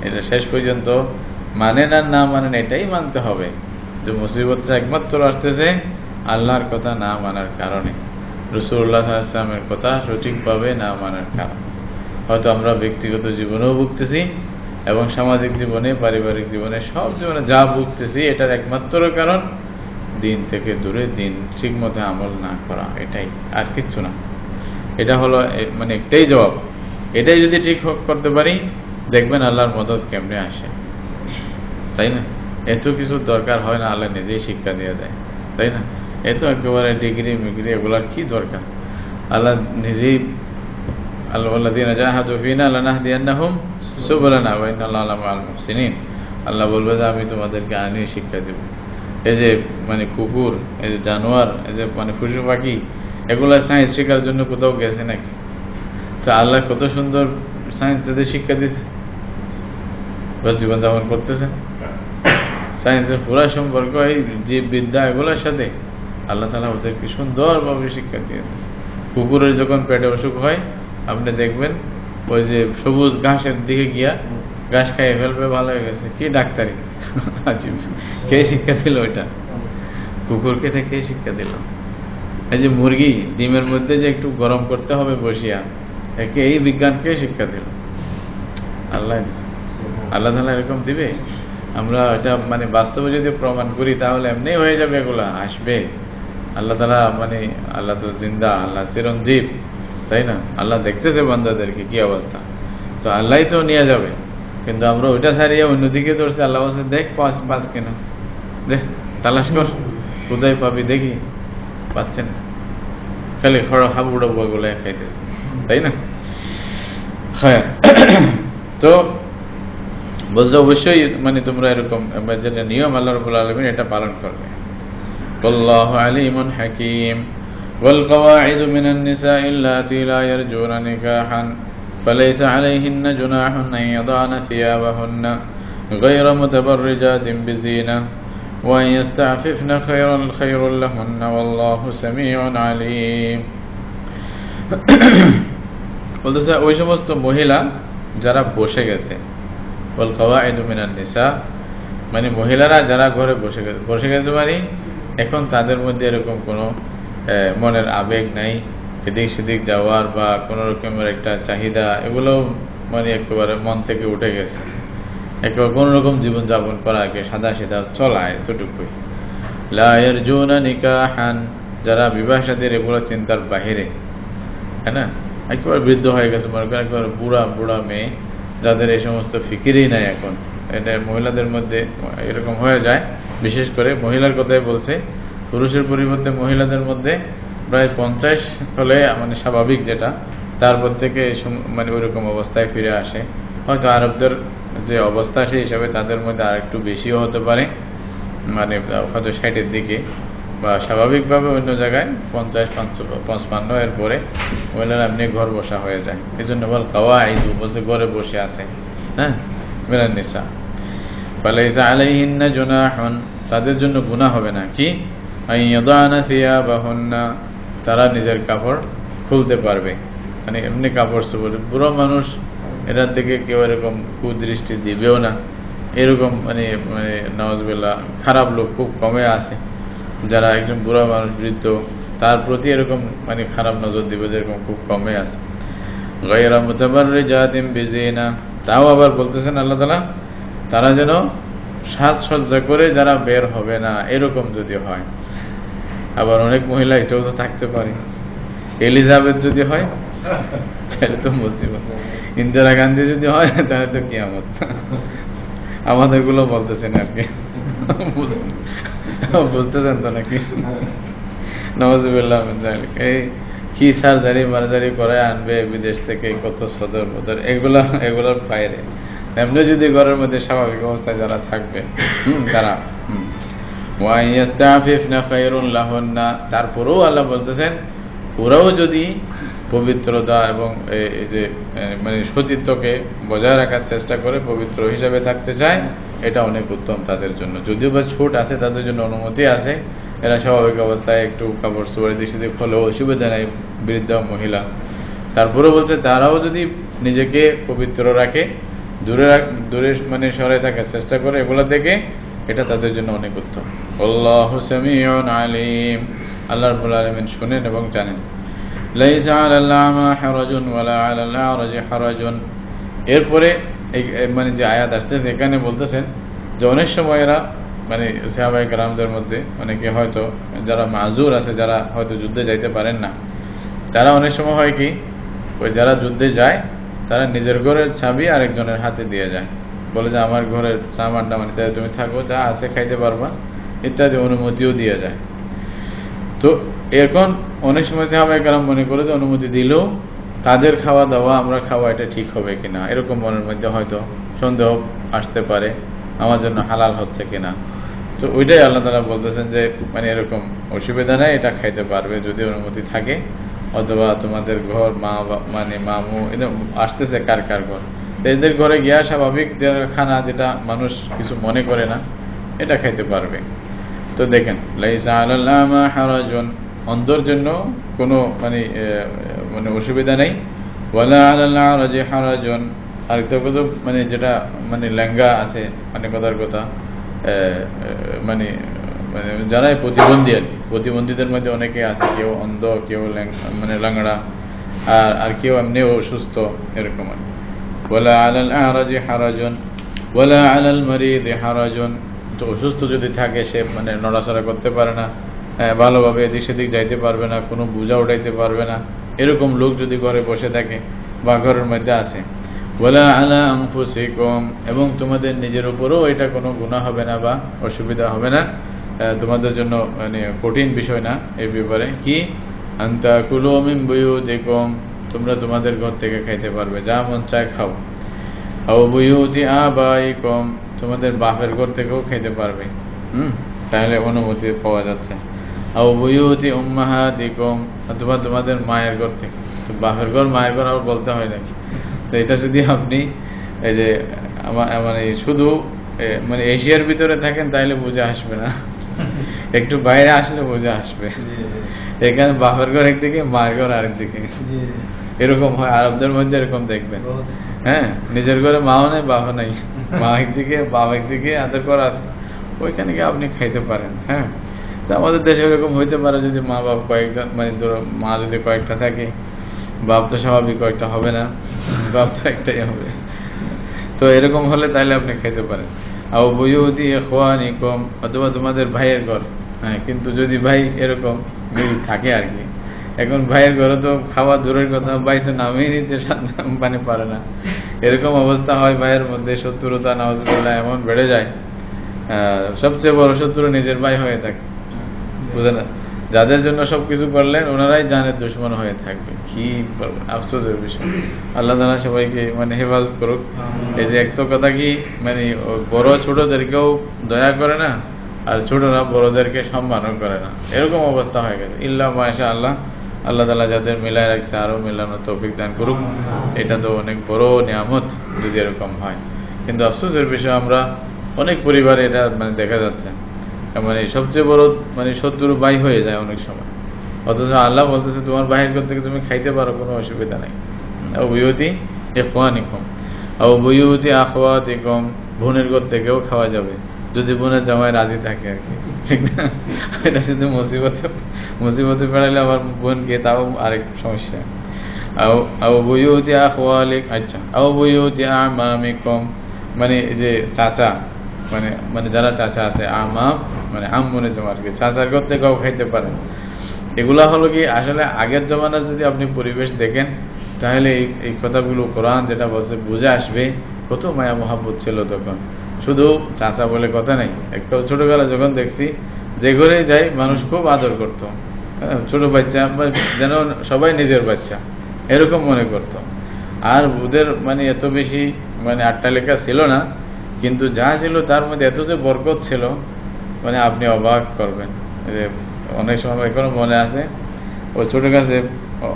এটা শেষ পর্যন্ত মানেন আর না মানেন, এটাই মানতে হবে যে মুসিবতটা একমাত্র আসতেছে আল্লাহর কথা না মানার কারণে। রাসূলুল্লাহ সাল্লাল্লাহু আলাইহি ওয়াসাল্লামের কথা সঠিকভাবে না মানার কারণ। হয়তো আমরা ব্যক্তিগত জীবনেও ভুগতেছি এবং সামাজিক জীবনে, পারিবারিক জীবনে, সব জীবনে যা ভুগতেছি এটার একমাত্র কারণ দিন থেকে দূরে, দিন ঠিক মতো আমল না করা, এটাই, আর কিচ্ছু না। এটা হলো মানে একটাই জবাব। এটাই যদি ঠিক করতে পারি, দেখবেন আল্লাহর মদদ কেমনে আসে, তাই না? এত কিছু দরকার হয় না, আল্লাহ নিজেই শিক্ষা দিয়ে দেয়, তাই না? এত একেবারে ডিগ্রি মিগ্রি এগুলার কি দরকার? আল্লাহ নিজেই, আল্লাযীনা জাহাদু ফীনা লানাহদিয়ান্নাহুম সুবুলানা ওয়া ইন্নাল্লাহা লামাআল মুহসিনিন। আল্লাহ বলবে যে আমি তোমাদেরকে আইনি শিক্ষা দেব। এই যে মানে কুকুর, এই যে জানোয়ার, এই যে মানে পশু পাখি, এগুলা সায়েন্স শেখার জন্য কোথাও গেছে নাকি? তো আল্লাহ কত সুন্দর সায়েন্স তাদের শিক্ষা দিচ্ছে, জীবনযাপন করতেছে। সায়েন্সের পুরা সম্পর্ক এই জীববিদ্যা এগুলোর সাথে আল্লাহ তাআলা ওদেরকে সুন্দরভাবে শিক্ষা দিয়েছে। কুকুরের যখন পেটে অসুখ হয়, আপনি দেখবেন ওই যে সবুজ ঘাসের দিকে গিয়া ঘাস খাইয়ে ফেলবে, ভালো হয়ে গেছে। কি ডাক্তারি! কে শিক্ষা দিল ওইটা? কুকুরকে এটা কে শিক্ষা দিল? এই যে মুরগি ডিমের মধ্যে যে একটু গরম করতে হবে বসিয়া, একে এই বিজ্ঞান কে শিক্ষা দিল? আল্লাহ। আল্লাহ তাআলা এরকম দিবে? আমরা এটা মানে বাস্তবে যদি প্রমাণ করি তাহলে এমনি হয়ে যাবে, এগুলা আসবে। আল্লাহ তাআলা মানে আল্লাহ তো জিন্দা, আল্লাহ চিরঞ্জীব, তাই না? আল্লাহ দেখতেছে বান্দাদেরকে কি অবস্থা, তো আল্লাহই তো নিয়ে যাবে। কিন্তু আমরা ওইটা ছাড়িয়ে অন্যদিকে ধরছি। আল্লাহ বলছে দেখ পাস কিনা, দেখ তালাশ কর, কোথায় পাবি দেখি, পাচ্ছে না, খালি খড়া হাবুড়ো বইগুলো খাইতেছে, তাই না? হ্যাঁ, তো বলছে অবশ্যই মানে তোমরা এরকম যেটা নিয়ম আল্লাহ রাব্বুল আলামিন এটা পালন করবে। আল্লাহু আলিমুন হাকীম। ওয়াল কওয়াইদু মিনান নিসাই আল্লাতী লা ইয়ারজুনা নিকাহান ফালাইসা আলাইহিন্না জুনাহুন আন ইয়াদানা থিয়াবাহুন্না গায়রা মুতাবাররিজাতিন বিজিনা ওয়া ইয়াস্তাফিফনা খায়রুল লাহুন্না ওয়াল্লাহু সামিউন আলিম। বলতেছে ওই সমস্ত মহিলা যারা বসে গেছে, ওয়াল কওয়াইদু মিনান নিসা মানে মহিলারা যারা ঘরে বসে গেছে মানে এখন তাদের মধ্যে এরকম কোনো মনের আবেগ নাই, এদিক সেদিক যাওয়ার বা কোনো রকমের একটা চাহিদা, এগুলো মানে একেবারে মন থেকে উঠে গেছে। একেবারে কোনো রকম জীবনযাপন করা, সাদা সিধা চলা, এতটুকুই। লা ইয়ারজুনা নিকাহান, যারা বিবাহ শাদীর এগুলো চিন্তার বাহিরে, হ্যাঁ না? একেবারে বৃদ্ধ হয়ে গেছে, মনে করেন একেবারে বুড়া মেয়ে, যাদের এই সমস্ত ফিকিরই নাই এখন। এটা মহিলাদের মধ্যে এরকম হয়ে যায়। বিশেষ করে মহিলার কথাই বলছে, পুরুষের পরিবর্তে মহিলাদের মধ্যে প্রায় 50 হলে মানে স্বাভাবিক যেটা, তারপর থেকে মানে ওইরকম অবস্থায় ফিরে আসে। হয়তো আরবদের যে অবস্থা সেই হিসাবে তাদের মধ্যে আর একটু বেশিও হতে পারে, মানে হয়তো 60-এর দিকে, বা স্বাভাবিকভাবে অন্য জায়গায় 50-55 এর পরে মহিলারা এমনি ঘর বসা হয়ে যায়। এই জন্য বল কাওয়াইদু বলছে ঘরে বসে আছে, হ্যাঁ, মিনান নিসা ফালাইসা আলাইহিন্না জুনাহুন, তাদের জন্য গুনাহ হবে না কি, আন ইয়াদানা থিয়াবাহুন্না, তারা নিজের কাপড় খুলতে পারবে। মানে এমনি কাপড় চোপড়, বুড়ো মানুষ এটার দিকে কেউ এরকম কুদৃষ্টি দিবেও না। এরকম মানে নাউজুবিল্লাহ খারাপ লোক খুব কমে আছে, যারা একজন বুড়া মানুষ বৃদ্ধ তার প্রতি এরকম মানে খারাপ নজর দিবে, যেরকম খুব কমে আছে। গায়রা মুতাবাররিজাতিন বিজিনা, তাও আবার বলতেছেন আল্লাহ তাআলা তারা যেন সাজসজ্জা করে যারা বের হবে না, এরকম যদি হয়। আবার অনেক মহিলা এটাও তো থাকতে পারে, এলিজাবেথ যদি হয় তাহলে তো মুসিবত, ইন্দিরা গান্ধী যদি হয় তাহলে তো কিয়ামত। আমাদের গুলো বলতেছেন আর কি, বুঝতেছেন তো নাকি? নাউজুবিল্লাহ মিন যালিক। এই কি সার্জারি মার্জারি করে আনবে বিদেশ থেকে, কত সদর বদর, এগুলোর বাইরে এমনি যদি ঘরের মধ্যে স্বাভাবিক অবস্থায় যারা থাকবে তারা ওয়া ইয়াস্তাফিফনা খায়রুন লাহুন্না, তারপরেও আল্লাহ বলতেছেন ওরাও যদি পবিত্রতা এবং এই যে মানে সতীত্বকে বজায় রাখার চেষ্টা করে, পবিত্র হিসাবে থাকতে চায়, এটা অনেক উত্তম তাদের জন্য। যদিও বা ছুট আছে, তাদের জন্য অনুমতি আছে, এরা স্বাভাবিক অবস্থায় একটু কাপড় চোপড় দিক সেদিক হলেও অসুবিধা নেই, বৃদ্ধ মহিলা। তারপরে বলছে তারাও যদি নিজেকে পবিত্র রাখে, দূরে মানে সরে থাকার চেষ্টা করে এগুলা থেকে, এটা তাদের জন্য অনেক উত্তম। আল্লাহু সামিউন আলিম, আল্লাহ রাব্বুল আলামিন শুনেন এবং জানেন। লাইসা আলাল আমা হারাজুন ওয়ালা আলাল আরাজি হারাজুন। এরপরে মানে যে আয়াত আসতেছে এখানে বলতেছেন যে অনেক সময় এরা মানে সাহাবায়ে কেরামদের মধ্যে অনেকে হয়তো যারা মাজুর আছে, যারা হয়তো যুদ্ধে যাইতে পারেন না, তারা অনেক সময় হয় কি ওই যারা যুদ্ধে যায় তারা নিজের ঘরের চাবি আরেকজনের হাতে দিয়ে যায়, বলে যে আমার ঘরের সামানটা মানে তুমি থাকো, যা আছে খাইতে পারবা ইত্যাদি অনুমতিও দিয়ে যায়। তো এখন অনেক সময় সাহাবায়ে কেরাম মনে করে যে অনুমতি দিলেও তাদের খাওয়া দাওয়া আমরা খাওয়া এটা ঠিক হবে কিনা, এরকম মনের মধ্যে হয়তো সন্দেহ আসতে পারে, আমার জন্য হালাল হচ্ছে কিনা। তো ওইটাই আল্লাহ তাআলা বলতেছেন যে মানে এরকম অসুবিধা নেই, এটা খাইতে পারবে যদি অনুমতি থাকে, অথবা তোমাদের ঘর মানে মামু এটা আসতেছে কার কার ঘর, এদের ঘরে গিয়া স্বাভাবিক খানা যেটা মানুষ কিছু মনে করে না এটা খাইতে পারবে। তো দেখেন লাইসা আলাল আমা হারাজুন, অন্ধর জন্য কোনো মানে মানে অসুবিধা নেই, ওয়ালা আলাল আরাজি হারাজুন, আরেকটা কথা মানে যেটা মানে লেঙ্গা আছে মানে কথার কথা মানে যারা প্রতিবন্ধী আর প্রতিবন্ধীদের মধ্যে অনেকে আছে, কেউ অন্ধ, কেউ মানে ল্যাংড়া, আর কেউ এমনি অসুস্থ, এরকম আর। ওয়ালা আলাল আরাজি হারাজুন ওয়ালা আলাল মারিদি হারাজুন, তো অসুস্থ যদি থাকে সে মানে নড়াচড়া করতে পারে না, ভালোভাবে এদিক সেদিক যাইতে পারবে না, কোনো বোঝা উঠাইতে পারবে না, এরকম লোক যদি ঘরে বসে থাকে বা ঘরের মধ্যে আছে, ওয়ালা আলা আনফুসিকুম, এবং তোমাদের নিজের উপরও এটা কোনো গুনাহ হবে না বা অসুবিধা হবে না, তোমাদের জন্য মানে কঠিন বিষয় না এই ব্যাপারে কি, আনতা কুলু মিন বুয়ুতিকুম, তোমরা তোমাদের ঘর থেকে খাইতে পারবে, যা মন চায় খাও, আও বুয়ুতি আবাইকুম, তোমাদের বাপের ঘর থেকেও খেতে পারবে, তাহলে অনুমতি পাওয়া যাচ্ছে, আও বুয়ুতি উম্মাহাতিকুম, অথবা তোমাদের মায়ের ঘর থেকে। তো বাপের ঘর মায়ের ঘর আবার বলতে হয় নাকি? তো এটা যদি আপনি এই যে মানে শুধু মানে এশিয়ার ভিতরে থাকেন তাহলে বুঝে আসবে না, একটু বাইরে আসলে বুঝে আসবে। এখানে বাপের ঘর একদিকে, মায়ের ঘর আরেকদিকে, এরকম হয় আরবদের মধ্যে, এরকম দেখবেন। হ্যাঁ, নিজের ঘরে মাও নেই বাবা নাই, মা একদিকে বাবা একদিকে, আদর করা আছে, ওইখানে গিয়ে আপনি খাইতে পারেন। হ্যাঁ, তো আমাদের দেশে এরকম হইতে পারে যদি মা বাপ কয়েকটা মানে ধরো মা যদি কয়েকটা থাকে, বাপ তো স্বাভাবিক কয়েকটা হবে না, বাপ তো একটাই হবে। তো এরকম হলে তাহলে আপনি খাইতে পারেন। আও বুয়ুতি ইখওয়ানিকুম, অথবা তোমাদের ভাইয়ের ঘর। হ্যাঁ, কিন্তু যদি ভাই এরকম মিল থাকে আর কি, এখন ভাইয়ের ঘরে তো খাওয়া দূরের কথা, ভাই তো নামেই নিতে মানে পারে না, এরকম অবস্থা হয়, ভাইয়ের মধ্যে শত্রুতা নাউজুবিল্লাহ এমন বেড়ে যায়, সবচেয়ে বড় শত্রু নিজের ভাই হয়ে থাকে, বুঝে না, যাদের জন্য সবকিছু করলেন ওনারাই জানের দুশমন হয়ে থাকবে। কি আফসোসের বিষয়। আল্লাহ তাআলা সবাইকে মানে হেফাজত করুক। এই যে একটা কথা কি মানে বড় ছোটদেরকেও দয়া করে না, আর ছোটরা বড়দেরকে সম্মানও করে না, এরকম অবস্থা হয়ে গেছে। ইল্লা মাশাআল্লাহ, আল্লাহ তাআলা যাদের মিলায় রাখছে আরো মিলানোর তৌফিক দান করুক। এটা তো অনেক বড় নিয়ামত যদি এরকম হয়। কিন্তু আফসোসের বিষয় আমরা অনেক পরিবারে এটা মানে দেখা যাচ্ছে, মানে সবচেয়ে বড় মানে শত্রু ভাই হয়ে যায় অনেক সময়, অথচ আল্লাহ বলতেছে তোমার ভাইয়ের ঘর থেকে তুমি খাইতে পারো, কোনো অসুবিধা নাই। আও বুয়ুতি ইখওয়ানিকুম আও বুয়ুতি আখওয়াতিকুম, বোনের ঘর থেকেও খাওয়া যাবে যদি বোনের জামাই রাজি থাকে আর কি, ঠিক না? এটা শুধু মুসিবতে পড়ালে আবার বোনকে, তাও আরেক সমস্যা। আও বুয়ুতি আখওয়ালিক, আচ্ছা, আও বুয়ুতি আমামিকুম, মানে যে চাচা মানে মানে যারা চাচা আছে, আমাম মানে আম্মনে জমা আর কি, চাচার ঘর থেকেও খাইতে পারেন। এগুলা হলো কি আসলে আগের জমানার যদি আপনি পরিবেশ দেখেন তাহলে এই কথাগুলো কোরআন যেটা বলছে বুঝে আসবে, কত মায়া মহাব্বত ছিল তখন। শুধু চাচা বলে কথা নেই, একটা ছোটবেলা যখন দেখছি যে ঘরে যাই মানুষ খুব আদর করতো, ছোট বাচ্চা যেন সবাই নিজের বাচ্চা এরকম মনে করত। আর ওদের মানে এত বেশি মানে আট্টালেখা ছিল না, কিন্তু যা ছিল তার মধ্যে এত যে বরকত ছিল মানে আপনি অবাক করবেন। যে অনেক সময় এখনো মনে আছে, ও ছোট কাছে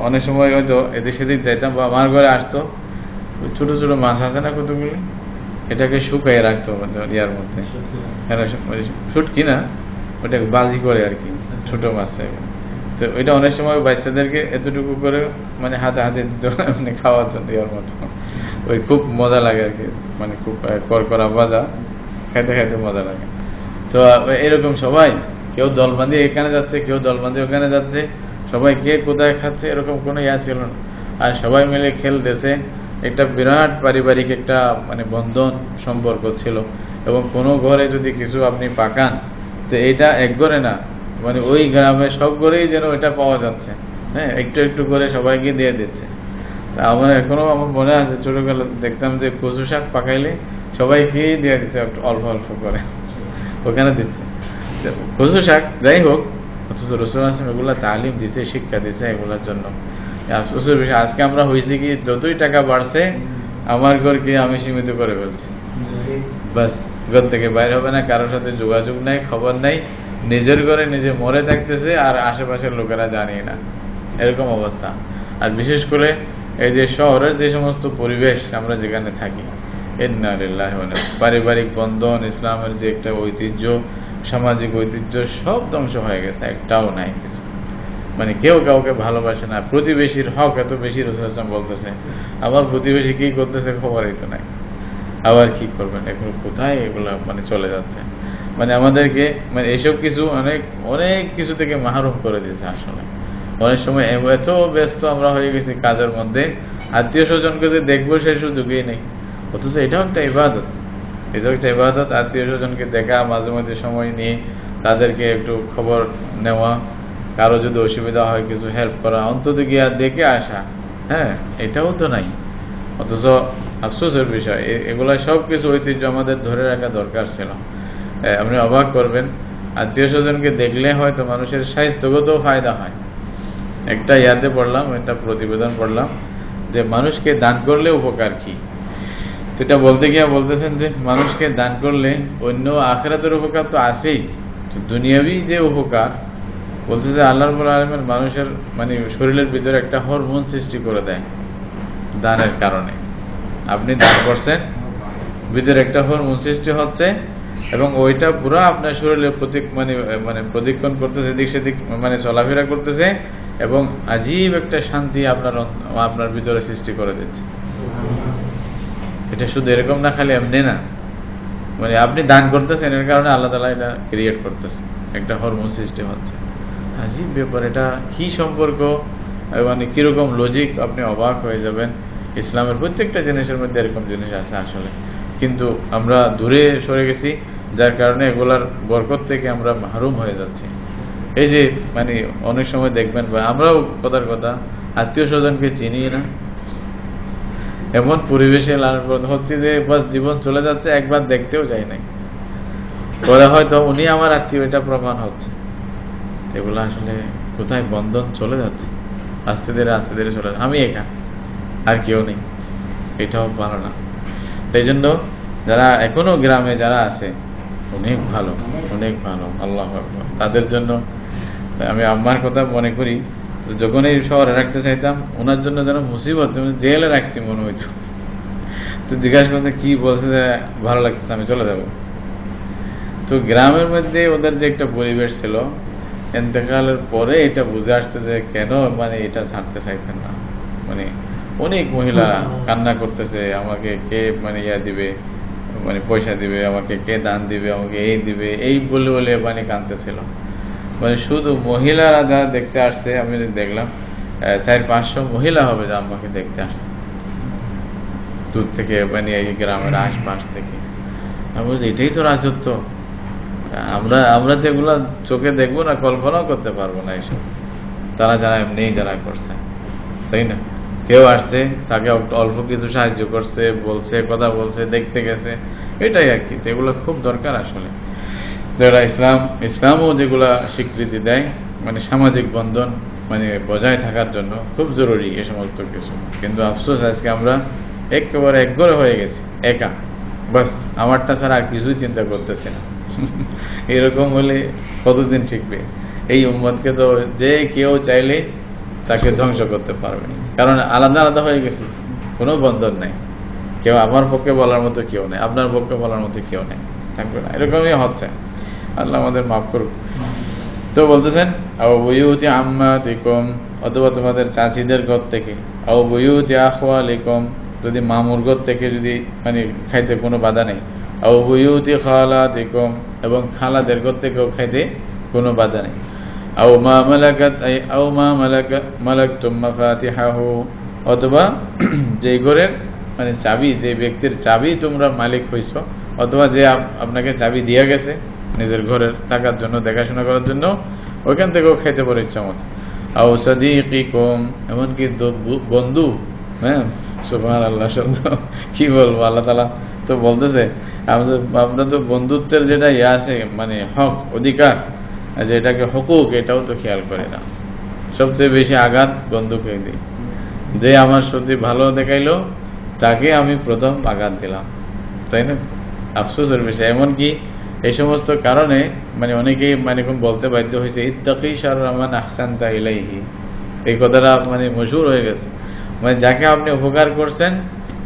অনেক সময় হয়তো এদিক সেদিক যাইতাম বা আমার ঘরে আসতো, ছোট ছোট মাছ আছে না কতগুলি, এটাকে শুকাই রাখতো ইয়ার মধ্যে, শুটকি না, ওটাকে বাজি করে আর কি, ছোট মাছ। তো ওইটা অনেক সময় বাচ্চাদেরকে এতটুকু করে মানে হাতে হাতে মানে খাওয়ার জন্য ইয়ার মতো, ওই খুব মজা লাগে আর কি, মানে খুব করকরা ভাজা, খেতে খেতে মজা লাগে। তো এরকম সবাই কেউ দল বাঁধিয়ে এখানে যাচ্ছে, কেউ দল বাঁধিয়ে ওখানে যাচ্ছে, সবাই কে কোথায় খাচ্ছে এরকম কোনো ইয়া ছিল না। আর সবাই মিলে খেলতেছে, একটা বিরাট পারিবারিক একটা মানে বন্ধন সম্পর্ক ছিল। এবং কোনো ঘরে যদি কিছু আপনি পাকান, তো এটা এক ঘরে না, মানে ওই গ্রামে সব ঘরেই যেন এটা পাওয়া যাচ্ছে। হ্যাঁ, একটু একটু করে সবাইকে দিয়ে দিচ্ছে। তা আমার এখনো আমার মনে আছে, ছোটবেলা দেখতাম যে কচু শাক পাকাইলে সবাইকেই দিয়ে দিতে একটু অল্প অল্প করে, ওখানে দিচ্ছে কচু শাক। যাই হোক, অথচ রসুল আসলাম এগুলা তালিম দিছে, শিক্ষা দিছে এগুলোর জন্য। আফসোসের বিষয় আজকে আমরা হয়েছি কি, যতই টাকা বাড়ছে আমার ঘরকে আমি সীমিত করে ফেলছি। বাস, ঘর থেকে বাইরে হবে না, কারোর সাথে যোগাযোগ নাই, খবর নাই, নিজের ঘরে নিজে মরে থাকতেছে আর আশেপাশের লোকেরা জানিয়ে না, এরকম অবস্থা। আর বিশেষ করে এই যে শহরের যে সমস্ত পরিবেশ আমরা যেখানে থাকি, ইন্না লিল্লাহি ওয়া ইন্না ইলাইহি, পারিবারিক বন্ধন, ইসলামের যে একটা ঐতিহ্য, সামাজিক ঐতিহ্য সব ধ্বংস হয়ে গেছে, একটাও নাই কিছু। মানে কেউ কাউকে ভালোবাসে না, প্রতিবেশীর হক এত বেশি রাসূল সাল্লাল্লাহু আলাইহি ওয়াসাল্লাম বলতেছে, আমার প্রতিবেশী কি করতেছে খবরই তো নাই, আবার কি করবেন, এখন কোথায় এগুলা মানে চলে যাচ্ছে। মানে আমাদেরকে মানে এইসব কিছু অনেক অনেক কিছু থেকে মাহরুম করে দিয়েছে। আসলে অনেক সময় এত ব্যস্ত আমরা হয়ে গেছি কাজের মধ্যে, আত্মীয় স্বজনকে যে দেখবো সেই সুযোগই নেই। অথচ এটাও একটা ইবাদত, এটাও একটা ইবাদত, আত্মীয় স্বজনকে দেখা, মাঝে মাঝে সময় নিয়ে তাদেরকে একটু খবর নেওয়া, কারো যদি অসুবিধা হয় কিছু হেল্প করা, অন্তত গিয়া দেখে আসা। হ্যাঁ, এটাও তো নাই। অথচ আফসোসের বিষয়, এগুলা সব কিছু ঐতিহ্য আমাদের ধরে রাখা দরকার ছিল। আপনি অবাক করবেন, আত্মীয় স্বজনকে দেখলে হয়তো মানুষের স্বাস্থ্যগত ফায়দা হয়। একটা ইয়াতে পড়লাম, একটা প্রতিবেদন পড়লাম যে মানুষকে দান করলে উপকার কি। সেটা বলতে গিয়ে বলতেছেন যে মানুষকে দান করলে অন্য আখিরাতের উপকার তো আছেই, দুনিয়াবি যে উপকার, বলছে যে আল্লাহ রাব্বুল আলামিন মানুষের মানে শরীরের ভিতরে একটা হরমোন সৃষ্টি করে দেয় দানের কারণে। আপনি দান করছেন, ভিতরে একটা হরমোন সৃষ্টি হচ্ছে এবং ওইটা পুরো আপনার শরীরে মানে প্রদক্ষিণ করতেছে, এদিক সেদিক মানে চলাফেরা করতেছে এবং আজীব একটা শান্তি আপনার ভিতরে সৃষ্টি করে দিচ্ছে। এটা শুধু এরকম না, খালি এমনি না, মানে আপনি দান করতেছেন এর কারণে আল্লাহ তাআলা এটা ক্রিয়েট করতেছে, একটা হরমোন সৃষ্টি হচ্ছে। আজীব ব্যাপার, এটা কি সম্পর্ক, মানে কিরকম লজিক, আপনি অবাক হয়ে যাবেন। ইসলামের প্রত্যেকটা জিনিসের মধ্যে এরকম জিনিস আছে আসলে, কিন্তু আমরা দূরে সরে গেছি, যার কারণে এগুলার বরকত থেকে আমরা মাহরুম হয়ে যাচ্ছি। এই যে মানে অনেক সময় দেখবেন, বা আমরাও কথার কথা আত্মীয় স্বজনকে চিনি না, এমন পরিবেশে লালন হচ্ছে যে বাস জীবন চলে যাচ্ছে, একবার দেখতেও যাই নাই, পরে হয়তো উনি আমার আত্মীয়, এটা প্রমাণ হচ্ছে। এগুলো আসলে কোথায় বন্ধন চলে যাচ্ছে, আস্তে ধীরে চলে যাচ্ছে। আমি একা, আর কেউ নেই, এটাও ভালো না। সেই জন্য যারা এখনো গ্রামে যারা আছে অনেক ভালো, অনেক ভালো, আল্লাহু আকবার। তাদের জন্য আমি আম্মার কথা মনে করি, যখন এই শহরে রাখতে চাইতাম ওনার জন্য যেন মুসিবত, জেলে রাখছি মনে হইতো। তো জিজ্ঞাসা করতে কি বলছে যে ভালো লাগতেছে, আমি চলে যাব। তো গ্রামের মধ্যে ওদের যে একটা পরিবেশ ছিল, ইন্তেকালের পরে এটা বুঝে আসছে যে কেন মানে এটা ছাড়তে চাইতেন না। মানে অনেক মহিলা কান্না করতেছে, আমাকে কে মানে ইয়া দিবে, মানে পয়সা দিবে, আমাকে কে দান দিবে, আমাকে এই দিবে, এই বলে বলে মানে কাঁদতেছিল। মানে শুধু মহিলারা যারা দেখতে আসছে, আমি দেখলাম 400-500 মহিলা হবে যা আমাকে দেখতে আসছে দূর থেকে, মানে এই গ্রামের আশপাশ থেকে। আমি বলছি এটাই তো রাজত্ব, আমরা তো এগুলা চোখে দেখবো না, কল্পনাও করতে পারবো না এইসব, তারা যারা এমনি যারা করছে, তাই না? কেউ আসছে, তাকে অল্প কিছু সাহায্য করছে, বলছে, কথা বলছে, দেখতে গেছে, এটাই আর কি। এগুলো খুব দরকার আসলে, যারা ইসলামও যেগুলা স্বীকৃতি দেয়, মানে সামাজিক বন্ধন মানে বজায় থাকার জন্য খুব জরুরি এ সমস্ত কিছু। কিন্তু আফসোস আজকে আমরা একেবারে একঘরে হয়ে গেছি, একা, বাস আমারটা ছাড়া আর কিছুই চিন্তা করতেছি না। এরকম হলে কতদিন ঠিকবে? এই উম্মতকে তো যে কেউ চাইলে তাকে ধ্বংস করতে পারবে না, কারণ আলাদা আলাদা হয়ে গেছে, কোনো বন্ধন নাই। কেউ আমার পক্ষে বলার মতো কেউ নেই, আপনার পক্ষে বলার মতো কেউ নেই, থাকবে না। এরকমই হচ্ছে, আল্লাহ আমাদের মাফ করুক। তো বলতেছেন আও বুয়ুতি আম্মাতিকুম, অথবা তোমাদের চাচিদের ঘর থেকে, আও বুয়ুতি আখওয়ালিকুম, যদি মামুর ঘর থেকে যদি মানে খাইতে কোনো বাধা নেই, আও বুয়ুতি খালাতিকুম, এবং খালাদের ঘর থেকেও খাইতে কোনো বাধা নেই। আও মা মালাকতুম মাফাতিহাহু, অথবা যে ঘরের মানে চাবি, যে ব্যক্তির চাবি তোমরা মালিক হইছো, অথবা যে আপনাকে চাবি দিয়ে গেছে নিজের ঘরের থাকার জন্য, দেখাশোনা করার জন্য, ওইখান থেকেও খাইতে পারে ইচ্ছা মতো। আও সাদিকিকুম, এমনকি বন্ধু। হ্যাঁ, সুবহানাল্লাহ শব্দ কি বলবো, আল্লাহ তাআলা তো বলতেছে আমরা তো বন্ধুত্বের যেটা আছে মানে হক অধিকার, যেটাকে হুকুক, এটাও তো খেয়াল করি না। সবচেয়ে বেশি আঘাত বন্ধুকে দিই। যে আমার সত্যি ভালো দেখাইলো তাকে আমি প্রথম আঘাত দিলাম, তাই না? আফসোসের বিষয়। এমনকি এই সমস্ত কারণে মানে অনেকেই মানে বলতে বাধ্য হয়েছে ইত্তাকি শাররা মান আহসানতা ইলাইহি, এই কথাটা মানে মশহুর হয়ে গেছে। মানে যাকে আপনি উপকার করছেন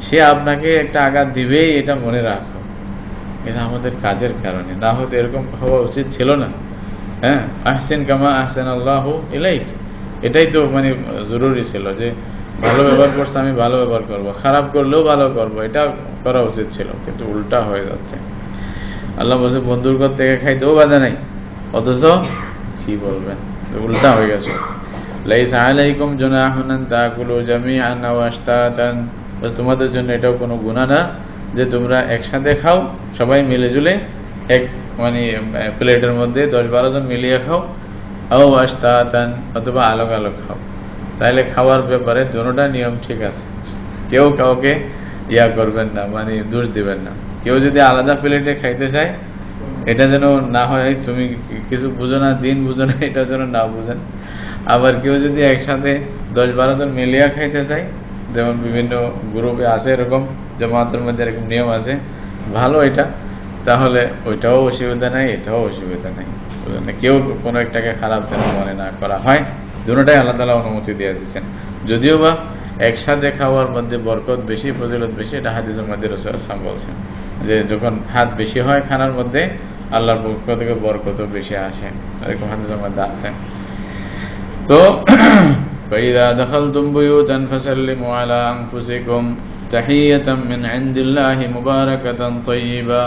সে আপনাকে একটা আঘাত দিবেই, এটা মনে রাখো। এটা আমাদের কাজের কারণে, না হয়তো এরকম হওয়া উচিত ছিল না। হ্যাঁ, আহসিন কামা আহসানাল্লাহু ইলাইক, এটাই তো মানে জরুরি ছিল যে ভালো ব্যবহার করছে আমি ভালো ব্যবহার করব, খারাপ করলেও ভালো করব, এটা করা উচিত ছিল। কিন্তু উল্টা হয়ে যাচ্ছে। আল্লাহ বলছে বন্ধুর ঘর থেকে খাইতেও বাধা নাই, অথচ কি বলবেন, উল্টা হয়ে গেছে। লাইসা আলাইকুম জুনাহুন আন তাকুলু জামিআন আও আশতাতান, বস তোমাদের জন্য এটাও কোনো গুনাহ না যে তোমরা একসাথে খাও, সবাই মিলে জুলে এক মানে প্লেটের মধ্যে 10-12 জন মিলিয়ে খাও, আও আশতাতান, অথবা আলাদা আলাদা খাও। তাহলে খাওয়ার ব্যাপারে দুটোটা নিয়ম ঠিক আছে, কেউ কাউকে ইয়া করবেন না, মানে দোষ দিবেন না। কেউ যদি আলাদা প্লেটে খাইতে চায় এটা যেন না হয় তুমি কিছু বুঝো না, দিন বুঝো না, এটা যেন না বুঝেন। আবার কেউ যদি একসাথে 10-12 জন মিলিয়া খাইতে চায়, যেমন বিভিন্ন গ্রুপে আছে এরকম, জামাতের মধ্যে এরকম নিয়ম আছে, ভালো এটা, তাহলে ওইটাও অসুবিধা নাই, এটাও অসুবিধা নাই। কেউ কোনো একটাকে খারাপ যেন মনে না করা হয়। দুটোটাই আল্লাহ তাআলা অনুমতি দিয়ে দিচ্ছেন। যদিও বা একসাথে খাওয়ার মধ্যে বরকত বেশি, ফজিলত বেশি, এটা হাদিসের মধ্যে রাসূল সাল্লাল্লাহু আলাইহি ওয়াসাল্লাম বলছেন যে যখন হাত বেশি হয় খানার মধ্যে আল্লাহর পক্ষ থেকে বরকত বেশি আসে, এরকম হাদিসের মধ্যে আছে। তো فإذا دخلتم بيوتا فسلموا على أنفسكم تحية من عند الله مباركة طيبة,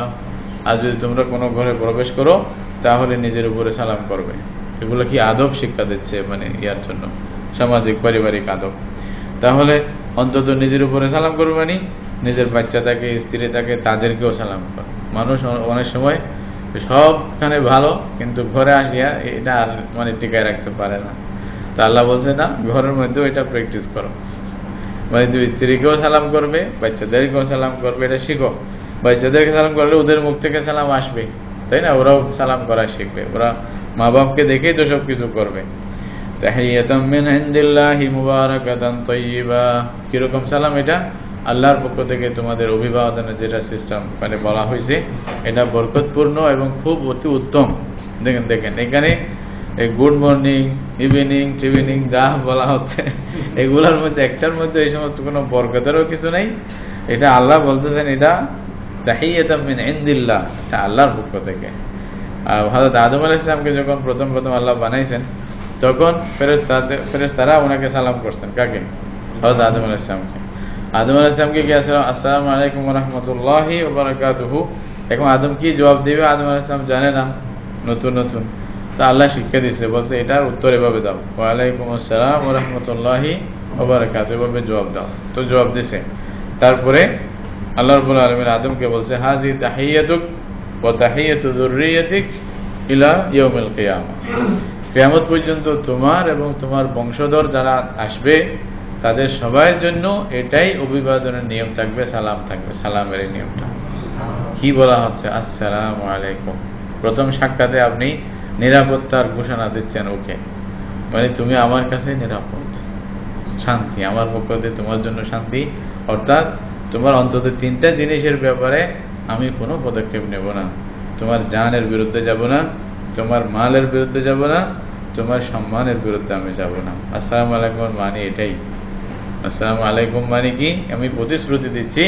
আর যদি তোমরা কোনো ঘরে প্রবেশ করো তাহলে নিজের উপরে সালাম করবে। এগুলো কি আদব শিক্ষা দিচ্ছে মানে ইয়ার জন্য, সামাজিক পারিবারিক আদব। তাহলে অন্তত নিজের উপরে সালাম করবে, মানে নিজের বাচ্চা থাকে, স্ত্রী থাকে, তাদেরকেও সালাম করো। মানুষ অনেক সময় সবখানে ভালো কিন্তু ঘরে আসিয়া এটা আর মানে টিকায় রাখতে পারে না। তা আল্লাহ বলছে না, ঘরের মধ্যেও এটা প্র্যাকটিস করো, মানে তুমি স্ত্রীকেও সালাম করবে, বাচ্চাদেরকেও সালাম করবে, এটা শিখো। বাচ্চাদেরকে সালাম করলে ওদের মুখ থেকে সালাম আসবে, তাই না? ওরাও সালাম করা শিখবে, ওরা মা বাপকে দেখেই তো সব কিছু করবে। তাহিয়াতাম মিন ইনদিল্লাহি মুবারাকাতান তাইয়্যিবা, কিরকম সালাম? এটা আল্লাহর পক্ষ থেকে তোমাদের অভিবাদনের যেটা সিস্টেম মানে বলা হয়েছে, এটা বরকতপূর্ণ এবং খুব অতি উত্তম। দেখেন এখানে এই গুড মর্নিং, ইভিনিং যা বলা হচ্ছে এগুলোর মধ্যে একটার মধ্যে এই সমস্ত কোনো বরকতেরও কিছু নেই। এটা আল্লাহ বলতেছেন এটা তাহিয়াতাম মিন ইনদিল্লাহ, এটা আল্লাহর পক্ষ থেকে। আর হযরত আদম আলাইহিস সালামকে যখন প্রথম আল্লাহ বানাইছেন তখন ফেরেশতারা ওনাকে সালাম করছেন। কাকে? হযরত আদম আলাইহিস সালামকে। আদম আলাইহিস সালামকে কি আসসালামু আলাইকুম ওয়া রাহমাতুল্লাহি ওয়া বারাকাতুহু, এখন আদম কি জবাব দিবে আদম আলাইহিস সালাম জানে না, নতুন তো আল্লাহ শিক্ষা দিচ্ছে, বলছে এটার উত্তর এভাবে দাও, ওয়া আলাইকুম আসসালাম ওয়া রাহমাতুল্লাহি ওয়া বারাকাতুহু, এভাবে জবাব দাও। তো জবাব দিছে। তারপরে আল্লাহ রাব্বুল আলামিন আদমকে বলছে হাজি তাহিয়াতুক ওয়া তাহিয়াতু যুররিয়াতিক ইলা ইয়াউমিল কিয়ামা, কিয়ামত পর্যন্ত তোমার এবং তোমার বংশধর যারা আসবে তাদের সবার জন্য এটাই অভিবাদনের নিয়ম থাকবে, সালাম থাকবে, সালামের এই নিয়মটা। কি বলা হচ্ছে? আসসালামু আলাইকুম। প্রথম সাক্ষাতে আপনি নিরাপত্তার ঘোষণা দিচ্ছেন ওকে, মানে তুমি আমার কাছে নিরাপদ, শান্তি, আমার পক্ষ থেকে তোমার জন্য শান্তি। অর্থাৎ তোমার অন্তত 3টা জিনিসের ব্যাপারে আমি কোনো পদক্ষেপ নেব না। তোমার জানের বিরুদ্ধে যাব না, তোমার মালের বিরুদ্ধে যাব না, তোমার সম্মানের বিরুদ্ধে আমি যাব না। আসসালামু আলাইকুম মানে এটাই। আসসালামু আলাইকুম মানে কি? আমি প্রতিশ্রুতি দিচ্ছি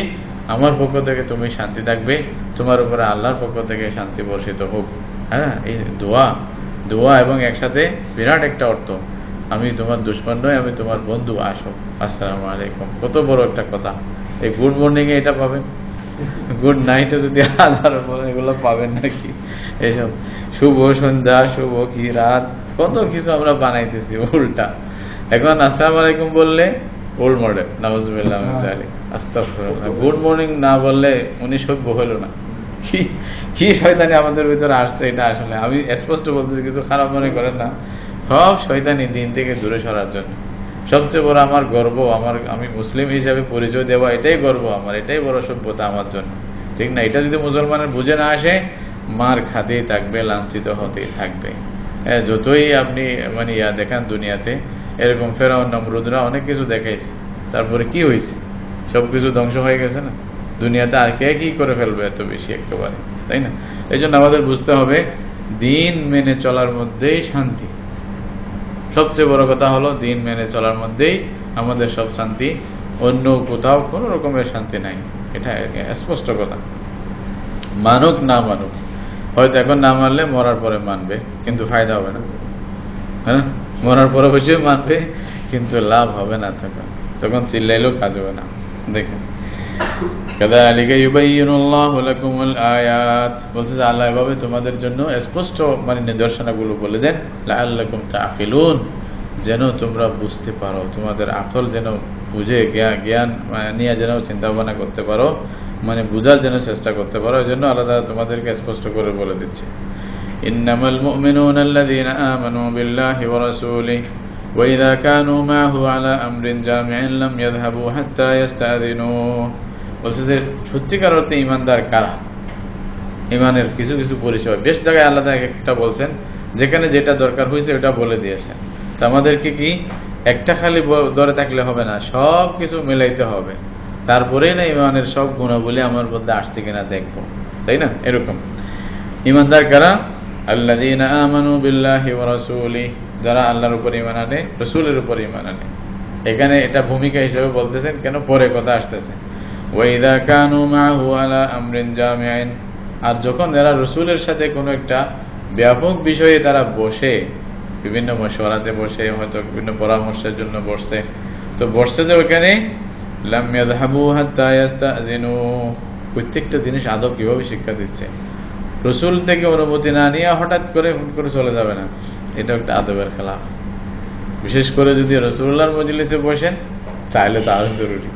আমার পক্ষ থেকে তুমি শান্তি থাকবে, তোমার উপরে আল্লাহর পক্ষ থেকে শান্তি বর্ষিত হোক। হ্যাঁ, এই দোয়া এবং একসাথে বিরাট একটা অর্থ, আমি তোমার দুশমন নই, আমি তোমার বন্ধু, আসো আসসালামু আলাইকুম। কত বড় একটা কথা। এই গুড মর্নিং এ এটা পাবেন, গুড নাইটে যদি এগুলো পাবেন নাকি? এইসব শুভ সন্ধ্যা, শুভ কি রাত, কত কিছু আমরা বানাইতেছি উল্টা। এখন আসসালামু আলাইকুম বললে ওল্ড মডেল, নাউজুবিল্লাহ মিন যালিক, আস্তাগফিরুল্লাহ। গুড মর্নিং না বললে উনি সভ্য হলো না। কি কি শয়তানি আমাদের ভিতরে আসছে, এটা আসলে আমি স্পষ্ট বলতেছি, কিছু খারাপ মনে করেন না। সব শয়তানি দিন থেকে দূরে সরার জন্য। সবচেয়ে বড় আমার গর্ব, আমি মুসলিম হিসাবে পরিচয় দেওয়া, এটাই গর্ব আমার, এটাই বড় সভ্যতা আমার জন্য, ঠিক না? এটা যদি মুসলমানের বুঝে না আসে, মার খাতেই থাকবে, লাঞ্ছিত হতেই থাকবে। যতই আপনি মানে দেখান দুনিয়াতে, এরকম ফেরাউন নমরুদরা অনেক কিছু দেখাইছে, তারপরে কি হয়েছে? সবকিছু ধ্বংস হয়ে গেছে না দুনিয়াতে। আর কে কি করে ফেলবে এত বেশি একেবারে, তাই না? এই জন্য আমাদের বুঝতে হবে দিন মেনে চলার মধ্যেই শান্তি। সবচেয়ে বড় কথা হলো দিন মেনে চলার মধ্যেই আমাদের সব শান্তি, অন্য কোথাও কোনো রকমের শান্তি নাই। এটা স্পষ্ট কথা। মানুক না মানুক, হয়তো এখন না মানলে মরার পরে মানবে, কিন্তু ফায়দা হবে না, হ্যাঁ? মরার পরে অবশ্যই মানবে, কিন্তু লাভ হবে না, তখন চিল্লাইলেও কাজ হবে না। দেখেন, কাযালিকা ইউবাইয়িনুল্লাহু লাকুমুল আয়াত, বলছে যে আল্লাহ এভাবে তোমাদের জন্য স্পষ্ট মানে নিদর্শনগুলো বলে দেন, লাআল্লাকুম তাআকিলুন, যেন তোমরা বুঝতে পারো, তোমাদের আকল যেন বুঝে জ্ঞান নিয়ে যেন চিন্তা ভাবনা করতে পারো, মানে বুঝার যেন চেষ্টা করতে পারো। এই জন্য আল্লাহ তোমাদেরকে স্পষ্ট করে বলে দিচ্ছে, ইন্নামাল মুমিনুনা আল্লাযীনা আমানু বিল্লাহি ওয়া রাসূলিহি ওয়া ইযা কানু মা'হু আলা আমরিন জামি'in লাম ইয়াযহাবু হাত্তা ইস্তাযিনুহু। বলছে যে সত্যিকার অর্থে ঈমানদার কারা, ঈমানের কিছু কিছু পরিচয় বেশ জায়গায় আলাদা একটা বলছেন, যেখানে যেটা দরকার হয়েছে ওটা বলে দিয়েছেন। তা আমাদেরকে কি একটা খালি ধরে থাকলে হবে না, সব কিছু মিলাইতে হবে, তারপরেই না ঈমানের সব গুণাবলী আমার মধ্যে আসছে কিনা দেখবো, তাই না? এরকম ঈমানদার কারা? আল্লাযীনা আমানু বিল্লাহি ওয়া রাসূলিহি, যারা আল্লাহর উপর ঈমান আনে, রাসূলের উপর ঈমান আনে। এখানে এটা ভূমিকা হিসেবে বলতেছেন, কেন পরে কথা আসতেছে। ওয়া ইযা কানু মা'হু আলা আমরিন জামি'in, আর যখন যারা রাসূলের সাথে কোনো একটা ব্যাপক বিষয়ে তারা বসে, বিভিন্ন মশওয়ারাতে বসে, হয়তো বিভিন্ন পরামর্শের জন্য বসছে, তো বসছে যে ওখানে লাম ইয়াযহাবু হাত্তা ইস্তাযিনু, প্রত্যেকটা জিনিস আদব কিভাবে শিক্ষা দিচ্ছে। রাসূল থেকে অনুমতি না নিয়ে হঠাৎ করে হুট করে চলে যাবে না, এটা একটা আদবের খেলাফ। বিশেষ করে যদি রাসূলুল্লাহর মজলিসে বসেন, চাইলে তো আরো জরুরি।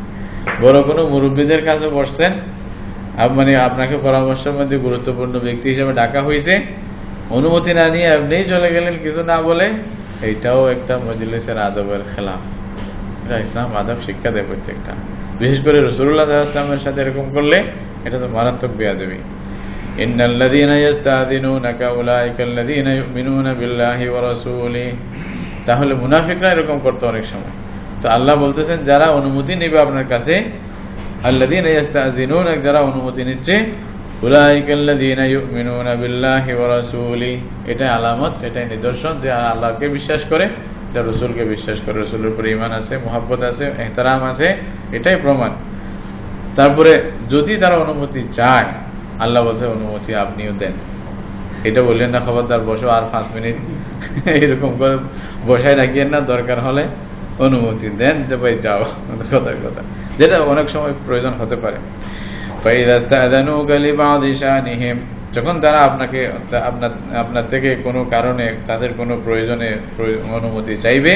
বড় কোনো মুরব্বীদের কাছে বসছেন, মানে আপনাকে পরামর্শের মধ্যে গুরুত্বপূর্ণ ব্যক্তি হিসেবে ডাকা হয়েছে, অনুমতি না নিয়ে আপনিই চলে গেলেন কিছু না বলে, এইটাও একটা মজলিসের আদবের খেলাফ। এটা ইসলাম আদব শিক্ষা দেয় প্রত্যেকটা। বিশেষ করে রাসূলুল্লাহ সাল্লাল্লাহু আলাইহি ওয়াসাল্লামের সাথে এরকম করলে এটা তো মারাত্মক বেয়াদবি। ইন্নাল্লাযীনা ইস্তাযিনুনাকা উলাইকাল্লাযীনা ইউমিনুনা বিল্লাহি ওয়া রাসূলিহি, তাহলে মুনাফিকরা এরকম করতে অনেক সময়। তো আল্লাহ বলতেছেন যারা অনুমতি নেবে আপনার কাছে, আল্লাযীনা ইস্তাযিনুনা, যারা অনুমতি নিচ্ছে, উলাইকাল্লাযীনা ইউমিনুনা বিল্লাহি ওয়া রাসূলিহি, এটা আলামত, এটাই নিদর্শন যে আল্লাহকে বিশ্বাস করে, যে রাসূলকে বিশ্বাস করে, রাসূলের উপর ঈমান আছে, মুহাব্বত আছে, ইহতিরাম আছে, এটাই প্রমাণ। তারপরে যদি তারা অনুমতি চায়, আল্লাহ বলছে অনুমতি আপনিও দেন। এটা বললেন না খবরদার বসো আর 5 মিনিট, এরকম করে বসায় রাখিয়েন না, দরকার হলে অনুমতি দেন যে ভাই যাও, কথার কথা, যেটা অনেক সময় প্রয়োজন হতে পারে। যখন তারা আপনাকে আপনার থেকে কোনো কারণে তাদের কোনো প্রয়োজনে অনুমতি চাইবে,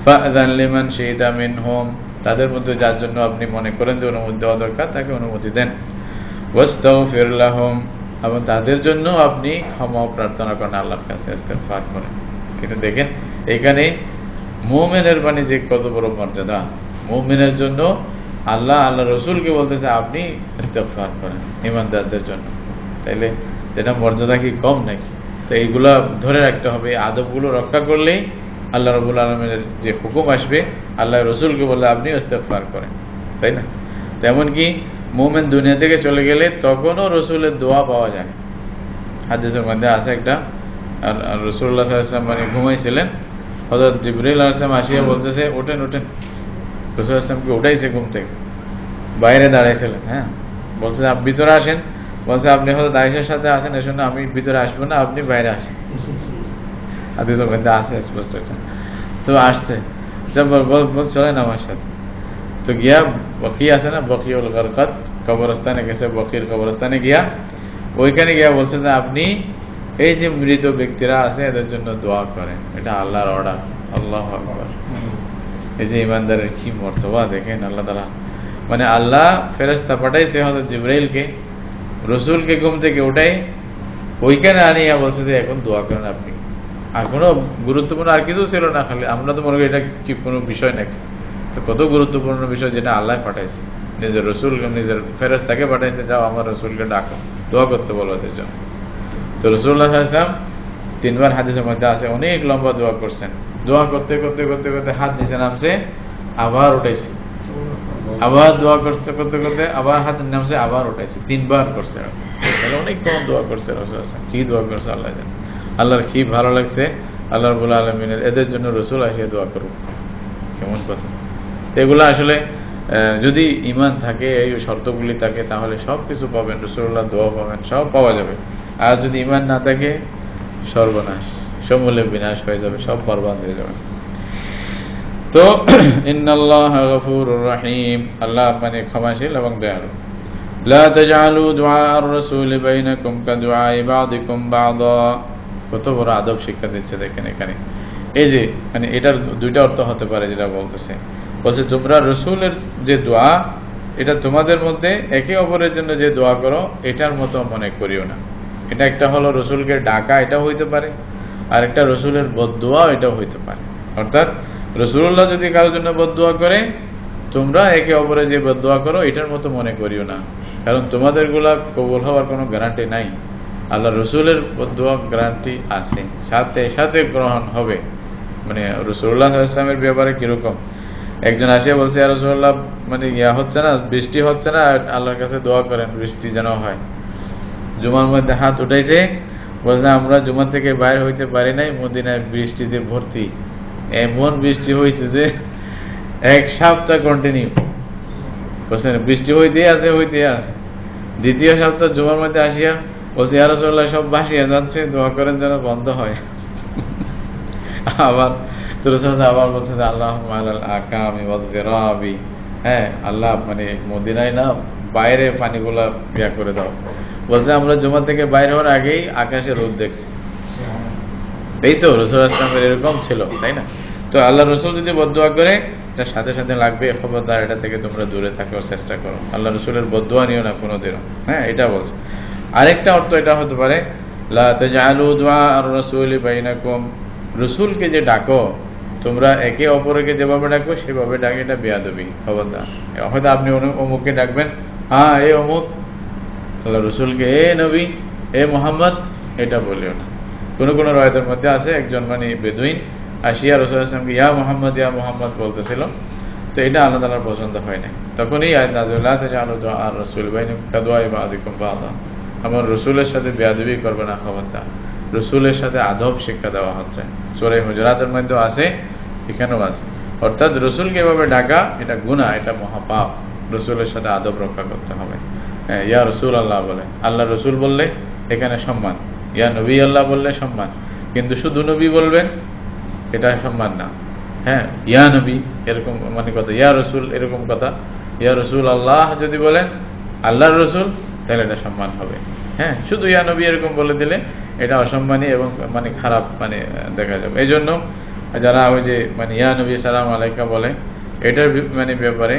ফাআযান লিমান শি'তা মিনহুম, তাদের মধ্যে যার জন্য আপনি মনে করেন যে অনুমতি দেওয়া দরকার, তাকে অনুমতি দেন। ওয়াস্তাগফির লাহুম, এবং তাদের জন্য আপনি ক্ষমা প্রার্থনা করেন, আল্লাহর কাছে ইস্তিগফার করেন। কিন্তু দেখেন এখানে মুমিনের বাণী যে কত বড় মর্যাদা, মুমিনের জন্য আল্লাহ রাসূলকে বলতেছে আপনি ইস্তিগফার করেন ঈমানদারদের জন্য। তাইলে এটা মর্যাদা কি কম নাকি? তো এইগুলা ধরে রাখতে হবে, আদবগুলো রক্ষা করলেই আল্লাহ রাব্বুল আলামিনের যে হুকুম আসবে, আল্লাহ রাসূলকে বলে আপনি ইস্তিগফার করেন, তাই না? তেমন কি মুমিন দুনিয়া থেকে চলে গেলে তখনও রাসূলের দোয়া পাওয়া যায়। হাদিসের মধ্যে আছে একটা, রাসূলুল্লাহ সাল্লাল্লাহু আলাইহি ওয়াসাল্লাম মানে ঘুমাইছিলেন, হযরত জিবরাইল আলাইহিস সালাম আসিয়া বলতেছে ওঠেন ওঠেন। রাসূলুল্লাহ সাল্লাল্লাহু আলাইহি ওয়াসাল্লামকে উঠাইছে ঘুম থেকে, বাইরে দাঁড়াইছিলেন, হ্যাঁ, বলছে আপনি ভিতরে আসেন। বলছে আপনি হয়তো আয়েশার সাথে আসেন, এজন্য আমি ভিতরে আসবো না, আপনি বাইরে আসেন। হাদিসের মধ্যে আছে স্পষ্ট এটা। তো আসছে, চলেন আমার সাথে। তো গিয়া বকি আছে না, বকিউল গারকাত, কবরস্থানে গেছে, বকির কবরস্থানে গিয়া ওইখানে গিয়া বলছে যে আপনি এই যে মৃত ব্যক্তিরা আছে এদের জন্য দোয়া করেন, এটা আল্লাহর অর্ডার। আল্লাহু আকবার। এই যে ইমানদারের কি মর্তবা দেখেন, আল্লাহ তাআলা মানে আল্লাহ ফেরেশতা পাঠাইছে হযরত জিবরাইলকে, রসুলকে ঘুম থেকে উঠাই ওইখানে আনিয়া বলছে যে এখন দোয়া করেন আপনি। আর কোনো গুরুত্বপূর্ণ আর কিছু ছিল না, খালি আমরা তো মনে করি এটা কি কোনো বিষয় নাকি, তো কত গুরুত্বপূর্ণ বিষয় যেটা আল্লাহ পাঠাইছে, নিজের রসুল নিজের ফেরেশতাকে পাঠাইছে, যাও আমার রসুলকে ডাকো, দোয়া করতে বলো এদের জন্য। তো রাসূলুল্লাহ সাল্লাল্লাহু আলাইহি ওয়াসাল্লাম 3 বার হাদিসের মধ্যে আছে অনেক লম্বা দোয়া করছেন। দোয়া করতে করতে করতে করতে হাত নিচে নামছে, আবার উঠাইছে, আবার দোয়া করতে করতে করতে আবার হাত নামছে, আবার উঠাইছে, 3 বার করছে। তাহলে অনেক কম দোয়া করছে রাসূলুল্লাহ সাল্লাল্লাহু আলাইহি ওয়াসাল্লাম। কি দোয়া করছে আল্লাহ জানে, আল্লাহর কি ভালো লাগছে আল্লাহ রাব্বুল আলামিনের এদের জন্য রসুল আসিয়া দোয়া করুক, কেমন কথা। এগুলো আসলে যদি ঈমান থাকে, এই শর্তগুলি থাকে, তাহলে সব কিছু পাবেন, রাসূলুল্লাহ দোয়া পাবেন, সব পাওয়া যাবে। আর যদি ঈমান না থাকে সর্বনাশ, সমূলে বিনাশ হয়ে যাবে, সব বরবাদ হয়ে যাবে। তো ইন্নাল্লাহা গফুরুর রহিম, আল্লাহ মানে ক্ষমাশীল এবং দয়ালু। লা তাজআলু দুআআর রাসূলি বাইনাকুম কাদুআই বা'দিকুম বা'দা, কত বড় আদব শিক্ষা দিচ্ছে দেখেন এখানে। এই যে মানে এটার দুইটা অর্থ হতে পারে, যেটা বলতেছে বলছে তোমরা রসুলের যে দোয়া এটা তোমাদের মধ্যে একে অপরের জন্য যে দোয়া করো এটার মতো মনে করিও না। এটা একটা হলো রসুলকে ডাকা, এটাও হইতে পারে, আর একটা রসুলের বদদোয়া এটাও হইতে পারে। অর্থাৎ রসুল্লাহ যদি কারোর জন্য বদদোয়া করে, তোমরা একে অপরে যে বদদোয়া করো এটার মতো মনে করিও না, কারণ তোমাদের গুলা কবুল হওয়ার কোনো গ্যারান্টি নাই। আল্লাহ রসুলের বদদোয়া গ্যারান্টি আছে, সাথে সাথে গ্রহণ হবে। মানে রাসূলুল্লাহ সাল্লাল্লাহু আলাইহি ওয়াসাল্লামের ব্যাপারে কিরকম, একজন আসে বলছে ইয়া রাসূলুল্লাহ মানে হচ্ছে না, বৃষ্টি হচ্ছে না, আল্লাহর কাছে দোয়া করেন বৃষ্টি যেন হয়। জুমার মধ্যে হাত উঠাইছে, বলছে আমরা জুমা থেকে বাইরে হইতে পারি নাই, মদিনায় বৃষ্টিতে ভর্তি, এমন বৃষ্টি হয়েছে যে 1 সপ্তাহ কন্টিনিউ বলছেন বৃষ্টি হইতে আছে হইতে আছে। দ্বিতীয় সপ্তাহ জুমার মধ্যে আসিয়া বলছে ইয়া রাসূলুল্লাহ সব ভাসিয়ে যাচ্ছে, দোয়া করেন যেন বন্ধ হয়। আবার আবার বলছে যে আল্লাহুম্মা আলাল আকামি ওয়াল গিরাবি, হ্যাঁ আল্লাহ মানে মদিনায় না বাইরে পানিগুলা ইয়া করে দাও। বলছে আমরা জুমা থেকে বাইরে হওয়ার আগেই আকাশে রোদ দেখছি। এই তো রাসূলুল্লাহ সাল্লাল্লাহু আলাইহি ওয়াসাল্লাম এরকম ছিল, তাই না? তো আল্লাহ রসুল যদি বদদোয়া করে তার সাথে সাথে লাগবে, খবরদার এটা থেকে তোমরা দূরে থাকার চেষ্টা করো, আল্লাহ রসুলের বদদোয়া নিও না কোনোদিনও। হ্যাঁ, এটা বলছে। আরেকটা অর্থ এটা হতে পারে লা তাজআলু দুআআর রাসূলি বাইনাকুম, রসুলকে যে ডাকো তোমরা একে অপরকে যেভাবে ডাকো সেভাবে ডাকে, এটা বেয়াদবি, খবরদার। হয়তো আপনি অমুককে ডাকবেন, হ্যাঁ এ অমুক, আল্লাহ রসুলকে এ নবী এ মোহাম্মদ এটা বলিও না। কোনো কোনো রাওয়ায়াতের মধ্যে আছে একজন মানে বেদুইন আসিয়া রাসূলুল্লাহ সাল্লাল্লাহু আলাইহি ওয়াসাল্লামকে ইয়া মুহাম্মদ বলতেছিল, তো এটা আল্লাহ তাআলার পছন্দ হয় না। তখনই আয়াত নাযিল হলো লা তাজআলু দুআআর রাসূলি বাইনাকুম কাদুআই বা'দিকুম বা'দা, আমার রসুলের সাথে বেয়াদবি করবে না, খবরদার। রসুলের সাথে আদব শিক্ষা দেওয়া হচ্ছে, সূরা হুজুরাতের মধ্যে আছে, এখানেও আছে। অর্থাৎ রসুলকে এভাবে ডাকা এটা গুনাহ, এটা মহাপাপ, রসুলের সাথে আদব রক্ষা করতে হবে। হ্যাঁ, ইয়া রসুল আল্লাহ বলে, আল্লাহ রসুল বললে এখানে সম্মান, ইয়া নবী আল্লাহ বললে সম্মান, কিন্তু শুধু নবী বলবেন এটা সম্মান না। হ্যাঁ, ইয়া নবী এরকম মানে কথা, ইয়া রসুল এরকম কথা, ইয়া রসুল আল্লাহ যদি বলেন আল্লাহর রসুল তাহলে এটা সম্মান হবে। হ্যাঁ, শুধু ইয়া নবী এরকম বলে দিলে এটা অসম্মানী এবং মানে খারাপ মানে দেখা যাবে। এই জন্য যারা ওই যে মানে ইয়া নবী সালাম আলাইকা বলে, এটার মানে ব্যাপারে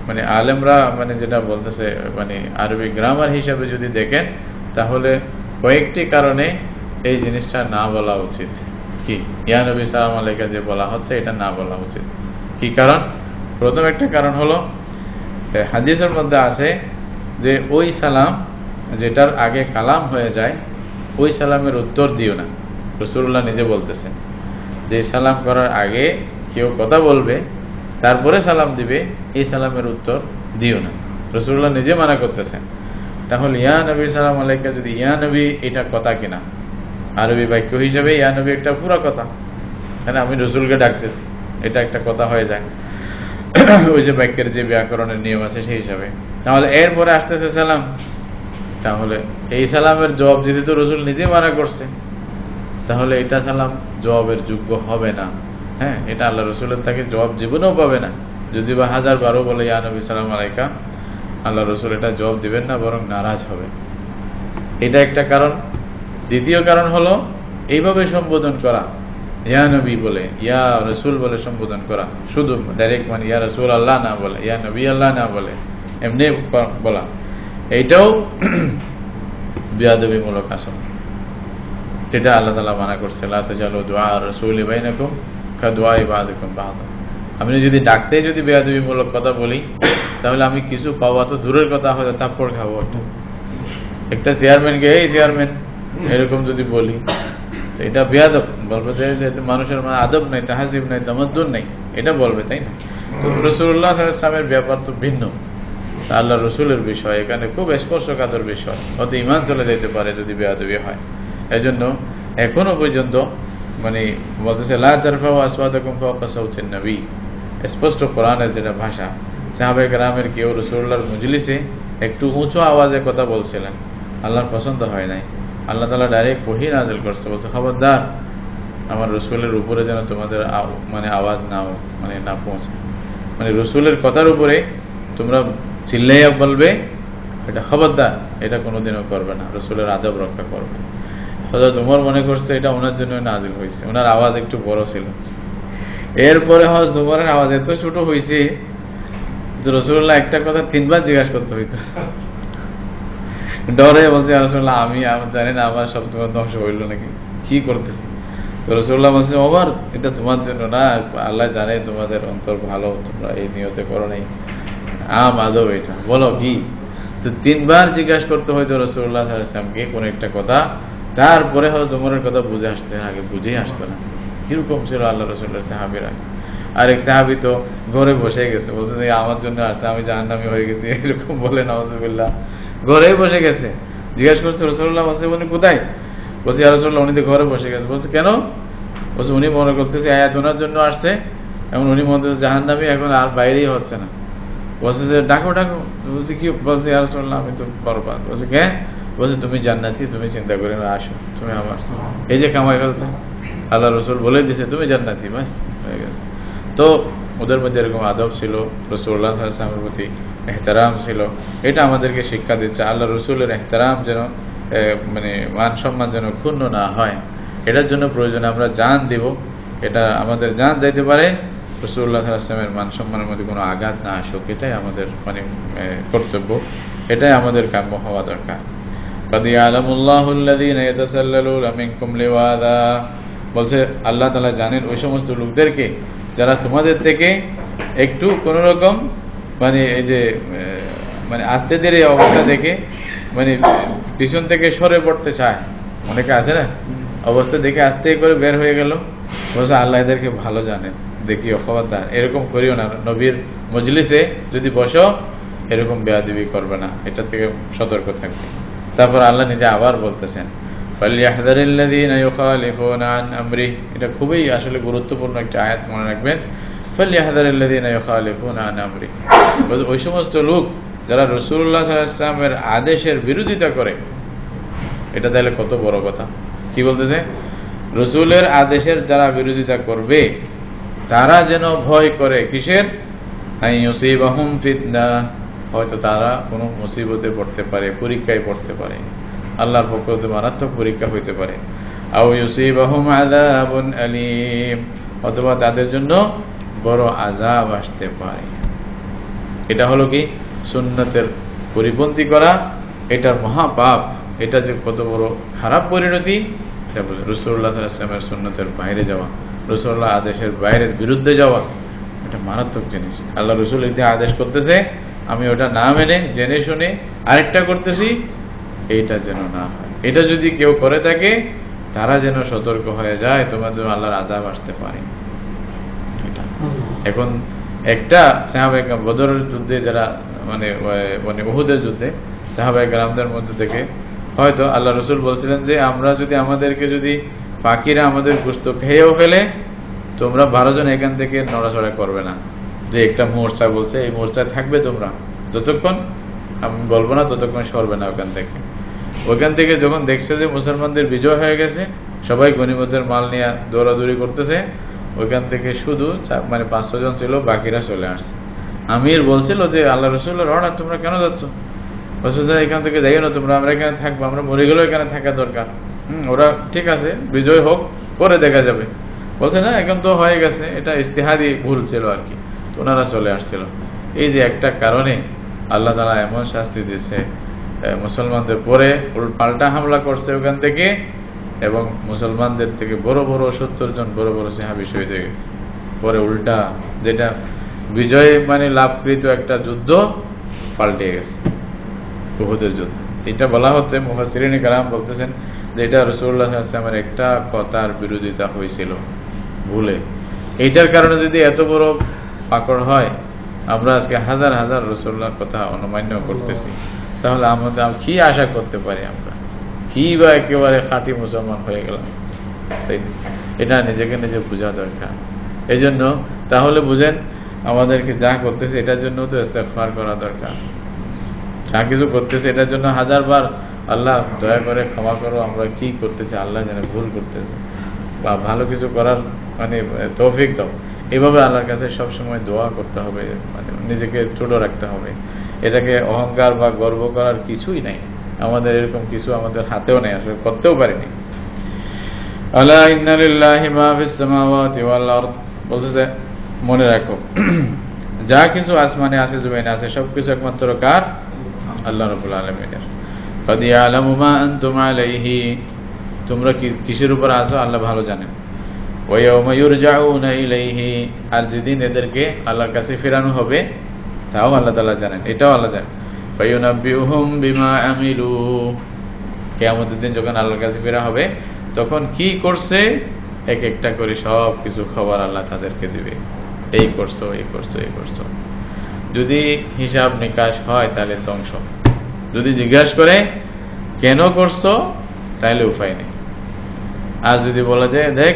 মানে আলেমরা মানে যেটা বলতেছে মানে আরবি গ্রামার হিসাবে যদি দেখেন তাহলে কয়েকটি কারণে এই জিনিসটা না বলা উচিত। কি, ইয়া নবী সালাম আলাইকা যে বলা হচ্ছে এটা না বলা উচিত। কি কারণ? প্রথম একটা কারণ হলো হাদিসের মধ্যে আছে যে ওই সালাম যেটার আগে কালাম হয়ে যায় ওই সালামের উত্তর দিও না। রাসূলুল্লাহ নিজে বলতেছেন যে সালাম করার আগে কেউ কথা বলবে তারপরে সালাম দিবে, এই সালামের উত্তর দিও না। রাসূলুল্লাহ নিজে মানা করতেছেন। তাহলে ইয়া নবী সালাম আলাইকা যদি ইয়া নবী এটা কথা কিনা, আরবি বাক্য হিসাবে ইয়া নবী একটা পুরো কথা, হ্যাঁ আমি রসুলকে ডাকতেছি, এটা একটা কথা হয়ে যায় ওই যে বাক্যের যে ব্যাকরণের নিয়ম আছে সেই হিসাবে। তাহলে এরপরে আসতেছে সালাম, তাহলে এই সালামের জবাব দিতে তো রসুল নিজে মানা করছে, তাহলে এটা সালাম জবাবের যোগ্য হবে না। হ্যাঁ, এটা আল্লাহ রসুলের তাকে জবাব জীবনেও পাবে না। যদি বা 1000 বলে ইয়া নবী সালাম আলাইকা, আল্লাহ রসুল এটা জবাব দিবেন না, বরং নারাজ হবে। এটা একটা কারণ। দ্বিতীয় কারণ হলো এইভাবে সম্বোধন করা, ইয়া নবী বলে, ইয়া রসুল বলে সম্বোধন করা, শুধু ডাইরেক্ট মানে ইয়া রসুল আল্লাহ না বলে, ইয়া নবী আল্লাহ না বলে, এমনি বলা, এইটাও বিয়াদবিমূলক আচরণ, যেটা আল্লাহ তাআলা মানা করছে, লা তাজালু দুআ রাসূলি বাইনাকুম কাদুআই বাযিকুম বাযা। আমি যদি ডাকতে যদি বেয়াদবিমূলক কথা বলি, তাহলে আমি কিছু পাওয়া তো দূরের কথা, হয়তো থাপ্পড় খাবো। একটা চেয়ারম্যানকে এই চেয়ারম্যান এরকম যদি বলি, তো এটা বেয়াদব বলবে, যে মানুষের মানে আদব নাই, তাহাজিব নাই, তামাদ্দুন নাই, এটা বলবে, তাই না? তো রাসূলুল্লাহ সাল্লাল্লাহু আলাইহি ওয়াসাল্লামের ব্যাপার তো ভিন্ন, আল্লাহ রসুলের বিষয়, এখানে খুব স্পর্শকাতর বিষয়, হয়তো ঈমান চলে যেতে পারে যদি বেয়াদবি হয়। এই জন্য এখনো পর্যন্ত মানে বলতেছে লা তারফাউ আসওয়াতাকুম ফাওকা সাওতিন নবী, স্পষ্ট কোরআনের যেটা ভাষা, সাহাবায়ে কেরামের কেউ রাসূলুল্লাহর মজলিসে একটু উঁচু আওয়াজে কথা বলছিলেন, আল্লাহর পছন্দ হয় নাই। আল্লাহ তাআলা ডাইরেক্ট ওহী নাযিল করছে, বলছে খবরদার আমার রসুলের উপরে যেন তোমাদের মানে আওয়াজ না পৌঁছে, মানে রসুলের কথার উপরে তোমরা চিল্লাইয়া বলবে, এটা খবরদার, এটা কোনোদিনও করবে না, রসুলের আদব রক্ষা করবে। হযরত ওমর মনে করছে এটা ওনার জন্য নাযিল হয়েছে, ওনার আওয়াজ একটু বড় ছিল। এরপরে হযরত ওমরের আওয়াজ এত ছোট হয়েছে যে রাসূলুল্লাহ একটা কথা 3 বার জিজ্ঞাসা করতে হইতো, ডরে বলছে রাসূলুল্লাহ আমি জানি না আমার শব্দ ধ্বংস হইল নাকি, কি করতেছি। তো রাসূলুল্লাহ বলছে ওমর এটা তোমার জন্য না, আল্লাহ জানে তোমাদের অন্তর ভালো, তোমরা এই নিয়তে করো নাই, আদব এটা, বলো কি। তো 3 বার জিজ্ঞাসা করতে হয়তো রাসূলুল্লাহ সাল্লাল্লাহু আলাইহি ওয়াসাল্লামকে কোন একটা কথা, তারপরে হয়তো ওমরের কথা বুঝে আসতে, আগে বুঝেই আসতো না। কিরকম ছিল আল্লাহ রাসূলের সাহাবীরা। আর এক সাহাবী তো ঘরে বসে গেছে, বলছে যে আমার জন্য আসছে, আমি জাহান্নামী হয়ে গেছি, এরকম বলে নাউযুবিল্লাহ, ঘরেই বসে গেছে। জিজ্ঞাসা করছে রাসূলুল্লাহ, বলছে উনি কোথায়? বলছে ইয়া রাসূলুল্লাহ উনি তো ঘরে বসে গেছে। বলছে কেন? বলছে উনি মনে করতেছে আয়াত ওনার জন্য আসছে, এখন উনি মনে হচ্ছে জাহান্নামী, এখন আর বাইরেই হচ্ছে না। বলছে যে ডাকো। বলছে কি? বলছে ইয়া রাসূলুল্লাহ আমি তো বরবাদ। বলছে কে? বলছে তুমি জান্নাতি, তুমি চিন্তা করে না, আসো তুমি আমার, এই যে কামাই ফেলছে, আল্লাহ রসুল বলে দিছে তুমি জান্নাতি, বাস হয়ে গেছে। তো ওদের মধ্যে এরকম আদব ছিল, রাসূলুল্লাহ সাল্লাল্লাহু আলাইহি ওয়াসাল্লামের প্রতি ইহতিরাম ছিল, এটা আমাদেরকে শিক্ষা দিচ্ছে। আল্লাহ রসুলের ইহতিরাম যেন মানে মান সম্মান যেন ক্ষুণ্ণ না হয়, এটার জন্য প্রয়োজনে আমরা জান দেব, এটা আমাদের জান যাইতে পারে, রাসূলুল্লাহ সাল্লাল্লাহু আলাইহি ওয়াসাল্লামের মান সম্মানের মধ্যে কোনো আঘাত না আসুক, এটাই আমাদের মানে কর্তব্য, এটাই আমাদের কাম্য হওয়া দরকার। قد يعلم الله الذين يتسللون منكم لواذا, বলছে আল্লাহ তাআলা জানেন ওই সমস্ত লোকদেরকে যারা তোমাদের থেকে একটু কোন রকম মানে এই যে মানে আস্তে ধীরে অবস্থা দেখে মানে পিছন থেকে সরে পড়তে চায়, অনেকে আছে না, অবস্থা দেখে আস্তে করে বের হয়ে গেল। বলছে আল্লাহ এদেরকে ভালো জানেন, দেখিও খবরদার এরকম করিও না, নবীর মজলিসে যদি বসো এরকম বেয়াদবি করবে না, এটা থেকে সতর্ক থাকবে। তারপর আল্লাহ নিজে আবার বলতেছেন ফালইয়াহযারিল্লাযীনা ইউখালিফুনা আন আমরিহি, এটা খুবই আসলে গুরুত্বপূর্ণ একটা আয়াত, মনে রাখবেন। ফালইয়াহযারিল্লাযীনা ইউখালিফুনা আন আমরিহি, ওই সমস্ত লোক যারা রাসূলুল্লাহ সাল্লাল্লাহু আলাইহি ওয়াসাল্লামের আদেশের বিরোধিতা করে। এটা তাহলে কত বড় কথা, কি বলতেছে? রাসূলের আদেশের যারা বিরোধিতা করবে তারা যেন ভয় করে কিসের? আইয়ুসিবাহুম ফিতনা, হয়তো তারা কোনো মুসিবতে পড়তে পারে, পরীক্ষায় পড়তে পারে, আল্লাহর পক্ষ থেকে মারাত্মক পরীক্ষা হইতে পারে। আও ইউসিবাহুম আযাবুন আলীম, অথবা তাদের জন্য বড় আযাব আসতে পারে। এটা হলো কি? সুন্নতের পরিপন্থী করা, এটার মহাপাপ, এটা যে কত বড় খারাপ পরিণতি, এটা বলে রাসূলুল্লাহ সাল্লাল্লাহু আলাইহি ওয়াসাল্লামের সুন্নতের বাইরে যাওয়া, রাসূলুল্লাহ আদেশের বাইরের বিরুদ্ধে যাওয়া, এটা মারাত্মক জিনিস। আল্লাহ রাসূল এই আদেশ করতেছে, আমি ওটা না মেনে জেনে শুনে আরেকটা করতেছি, এইটা যেন না হয়। এটা যদি কেউ করে থাকে তারা যেন সতর্ক হয়ে যায়, তোমাদের আল্লাহর আযাব আসতে পারে। এটা এখন একটা সাহাবায়ে কেরাম বদরের যুদ্ধে যারা মানে মানে উহুদের যুদ্ধে সাহাবায়ে কেরামদের মধ্যে থেকে হয়তো আল্লাহ রাসূল বলছিলেন যে আমরা যদি আমাদেরকে যদি পাখিরা আমাদের গোশত খেয়েও ফেলে, তোমরা 12 জন এখান থেকে নড়াচড়া করবে না, যে একটা মোর্চা বলছে এই মোর্চায় থাকবে তোমরা, যতক্ষণ আমি বলবো না ততক্ষণ সরবে না ওখান থেকে। ওইখান থেকে যখন দেখছে যে মুসলমানদের বিজয় হয়ে গেছে, সবাই গনিমতের মাল নিয়ে দৌড়াদৌড়ি করতেছে, ওইখান থেকে শুধু মানে 500 জন ছিল, বাকিরা চলে আসছে। আমির বলছিল যে আল্লাহ রাসূলের অর্ডার, তোমরা কেন যাচ্ছ? বলছে এখান থেকে যাইও না তোমরা, আমরা এখানে থাকবো, আমরা মরে গেলেও এখানে থাকা দরকার। ওরা ঠিক আছে, বিজয় হোক, পরে দেখা যাবে। বলছে না, এখন তো হয়ে গেছে, এটা ইস্তেহারি ভুল ছিল আর কি, ওনারা চলে আসছিল। এই যে একটা কারণে আল্লাহ তাআলা এমন শাস্তি দিচ্ছে, মুসলমানদের পরে পাল্টা হামলা করছে ওখান থেকে, এবং মুসলমানদের থেকে বড় বড় 70 জন বড় বড় সাহাবী শহীদ হয়ে গেছে। পরে উল্টা যেটা বিজয় মানে লাভকৃত একটা যুদ্ধ পাল্টে গেছে, উহুদের যুদ্ধ। এটা বলা হচ্ছে, মুফাসসিরিনে কেরাম বলতেছেন যে এটা রাসূলুল্লাহ সাল্লাল্লাহু আলাইহি ওয়াসাল্লামের একটা কথার বিরোধিতা হয়েছিল ভুলে। এইটার কারণে যদি এত বড় পাকড় হয়, আমরা আজকে হাজার হাজার রাসূলুল্লাহর কথা অনুমান্য করতেছি, তাহলে আমাদের কি আশা করতে পারি? আমরা কি বা একেবারে খাঁটি মুসলমান হয়ে গেলাম? তাই এটা নিজেকে নিজে বোঝা দরকার। এই জন্য তাহলে বুঝেন, আমাদেরকে যা করতেছে এটার জন্য তো ইস্তেগফার করা দরকার। যা কিছু করতেছে এটার জন্য হাজারবার আল্লাহ দয়া করে ক্ষমা করো, আমরা কি করতেছি, আল্লাহ জানে ভুল করতেছে, বা ভালো কিছু করার মানে তৌফিক দাও, এভাবে আল্লাহর কাছে সবসময় দোয়া করতে হবে, মানে নিজেকে ছোট রাখতে হবে। এটাকে অহংকার বা গর্ব করার কিছুই নাই আমাদের, এরকম কিছু আমাদের হাতেও নেই, আসলে করতেও পারিনি। আলা ইন্না লিল্লাহি মা ফিস সামাওয়াতি ওয়াল আরদ, বলতেছে মনে রাখো যা কিছু আসমানে আছে জমিনে আছে সবকিছু একমাত্র কার? আল্লাহ রাব্বুল আলামিনের। قد يعلم ما أنتم عليه, তোমরা কিসের উপর আছো আল্লাহ ভালো জানেন। ويوم يرجعون إليه, আর যেদিন এদেরকে আল্লাহর কাছে ফেরানো হবে তাও আল্লাহ তাআলা জানেন, এটাও আল্লাহ জানেন। فينبئهم بما عملوا, কিয়ামতের দিন যখন আল্লাহর কাছে ফেরা হবে তখন কি করছে এক একটা করে সব কিছু খবর আল্লাহ তাদেরকে দিবে, এই করছো এই করছো এই করছো। যদি হিসাব নিকাশ হয় তাহলে ধ্বংস, যদি জিজ্ঞাসা করে কেন করছো তাহলে উপায় নেই। আর যদি বলা যায় দেখ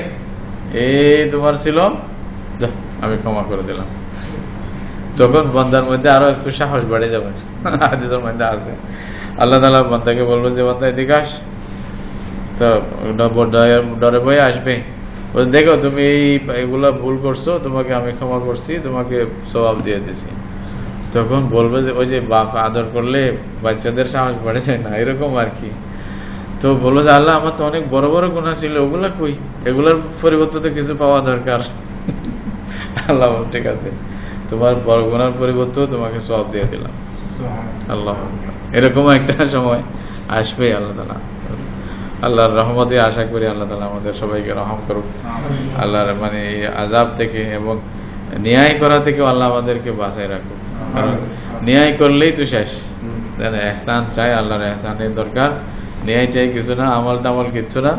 এই তোমার ছিল, আমি ক্ষমা করে দিলাম, তখন বান্দার মধ্যে আরো একটু সাহস বেড়ে যাবে। হাদিসের মধ্যে আছে আল্লাহ তাআলা বান্দাকে বলবেন যে বান্দা এদিকে আস, তো ডরে ভয়ে আসবে, দেখো তুমি এগুলা ভুল করছো, তোমাকে আমি ক্ষমা করছি, তোমাকে সওয়াব দিয়ে দিছি। তখন বলবে যে ওই যে বাপ আদর করলে বাচ্চাদের সাহস বেড়ে যায় না, এরকম আর কি। তো বলবো যে আল্লাহ আমার তো অনেক বড় বড় গুনাহ ছিল, ওগুলা কই, এগুলার পরিবর্তে কিছু পাওয়া দরকার। আল্লাহ ঠিক আছে, তোমার বড় গুনার পরিবর্তে তোমাকে সওয়াব দিয়ে দিলাম। আল্লাহ, এরকম একটা সময় আসবে। আল্লাহ তাআলা আল্লাহর রহমতে আশা করি আল্লাহ তাআলা আমাদের সবাইকে রহম করুক, আল্লাহর মানে আযাব থেকে এবং ন্যায় করা থেকে আল্লাহ আমাদেরকে বাঁচায় রাখুক। কারণ ন্যায় করলেই তো শেষ, ইহসান চাই, আল্লাহর ইহসানের দরকার, ন্যায় চাই কিছু না, আমল টামল কিচ্ছু না।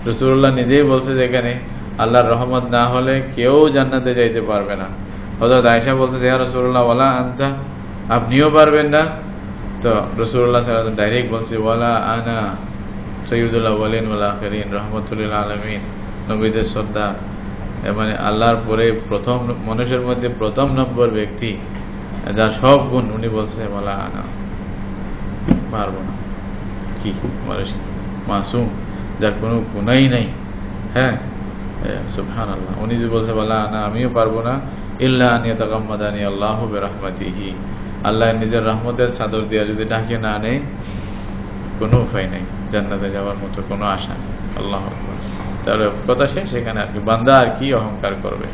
রাসূলুল্লাহ নিজেই বলছে যে এখানে আল্লাহর রহমত না হলে কেউ জান্নাতে যাইতে পারবে না। হযরত আয়েশা বলতেছে ইয়া রাসূলুল্লাহ ওয়ালা আনতা, আপনিও পারবেন না? তো রাসূলুল্লাহ সাল্লাল্লাহু আলাইহি ওয়াসাল্লাম ডাইরেক্ট বলছে ওয়ালা আনা সাইয়্যিদুল আউয়ালিন ওয়াল আখিরিন রাহমাতুল লিল আলামিন, নবীদের সর্দার, মানে আল্লাহর পরে প্রথম মানুষের মধ্যে প্রথম নম্বর ব্যক্তি যার সব গুণ, উনি বলছে ওয়ালা আনা, পারবো না। কি মানুষ মাসুম, যার কোনো গুনাহই নাই, হ্যাঁ সুবহানাল্লাহ, উনি যে বলছে ওয়ালা আনা, আমিও পারবো না, ইল্লা আন ইয়াতাগাম্মাদানি আল্লাহু বিরাহমাতিহি, আল্লাহ নিজের রহমতের চাদর দিয়ে যদি ঢাকে না নেয় কোনো উপায় নেই, জান্নাতে যাওয়ার মতো কোনো আশা নেই। আল্লাহু আকবার। তাহলে কথা শেষ সেখানে আর কি, বান্দা আর কি অহংকার করবে,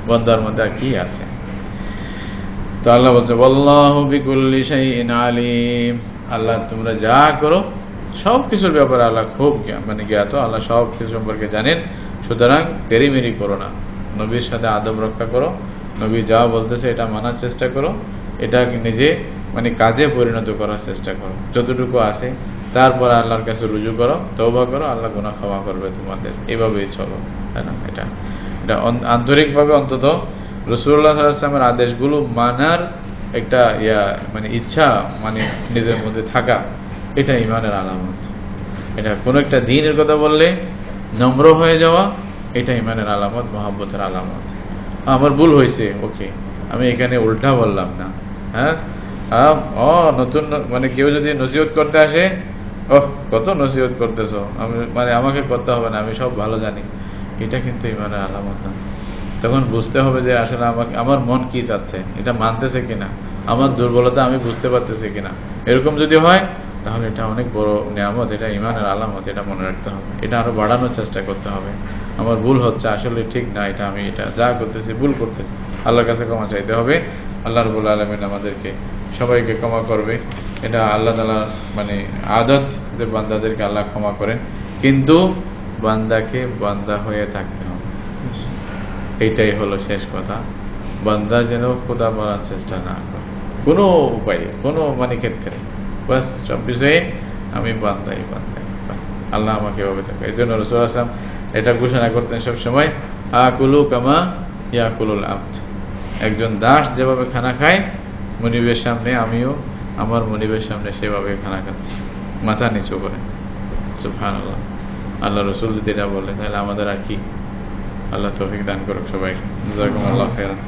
বান্দার মধ্যে আর কি আছে? তো আল্লাহ বলছে ওয়াল্লাহু বিকুল্লি শাইইন আলিম, আল্লাহ তোমরা যা করো সব কিছুর ব্যাপারে আল্লাহ খুব মানে জ্ঞাত, আল্লাহ সব কিছু সম্পর্কে জানেন। সুতরাং দেরিমেরি করো না, নবীর সাথে আদব রক্ষা করো, নবী যা বলতেছে এটা মানার চেষ্টা করো, এটা নিজে মানে কাজে পরিণত করার চেষ্টা করো যতটুকু আছে, তারপর আল্লাহর কাছে রুজু করো, তওবা করো, আল্লাহ গুনাহ ক্ষমা করবে তোমাদের, এভাবেই চলো। তাই না? এটা আন্তরিকভাবে অন্তত রাসূলুল্লাহ সাল্লাল্লাহু আলাইহি ওয়াসাল্লামের আদেশগুলো মানার একটা মানে ইচ্ছা মানে নিজের মধ্যে থাকা, এটা ঈমানের আলামত। এটা কোনো একটা দ্বীনের কথা বললে নম্র হয়ে যাওয়া, এটা ঈমানের আলামত, মহব্বতের আলামত। আমার ভুল হয়েছে, ওকে, আমি এখানে উল্টা বললাম না, হ্যাঁ নতুন মানে কেউ যদি নসিহত করতে আসে, কত নসিহত করতেছো, আমি মানে আমাকে করতে হবে না, আমি সব ভালো জানি, এটা কিন্তু ঈমানের আলামত না। তখন বুঝতে হবে যে আসলে আমাকে আমার মন কি চাচ্ছে, এটা মানতেছে কিনা, আমার দুর্বলতা আমি বুঝতে পারতেছি কিনা। এরকম যদি হয় তাহলে এটা অনেক বড় নিয়ামত, এটা ইমানের আলামত, এটা মনে রাখতে হবে, এটা আরো বাড়ানোর চেষ্টা করতে হবে। আমার ভুল হচ্ছে, আসলে ঠিক না, এটা আমি এটা যা করতেছি ভুল করতেছি, আল্লাহর কাছে ক্ষমা চাইতে হবে। আল্লাহ রাব্বুল আলামিন আমাদেরকে সবাইকে ক্ষমা করবে। এটা আল্লাহ তাআলার মানে আদত যে বান্দাদেরকে আল্লাহ ক্ষমা করেন, কিন্তু বান্দাকে বান্দা হয়ে থাকতে হবে। এইটাই হলো শেষ কথা। বান্দা যেন খোদা বলার চেষ্টা না করে কোনো উপায়ে, কোনো মানে ক্ষেত্রে, বাস সব বিষয়ে আমি বান্দাই বান্দাই, বাস আল্লাহ আমাকে এভাবে থাকে। এই জন্য রাসূল সাল্লাল্লাহু আলাইহি ওয়াসাল্লাম এটা ঘোষণা করতেন সবসময়, আকুলু কামা ইয়াকুলুল আবদ। একজন দাস যেভাবে খানা খায় মনিবের সামনে, আমিও আমার মনিবের সামনে সেভাবে খানা খাচ্ছি, মাথা নিচু করে। সুবহানাল্লাহ। আল্লাহ রাসূল যদি এটা বলেন তাহলে আমাদের আর কি। আল্লাহ তৌফিক দান করুক সবাইকে। জাযাকুমুল্লাহু খাইরান।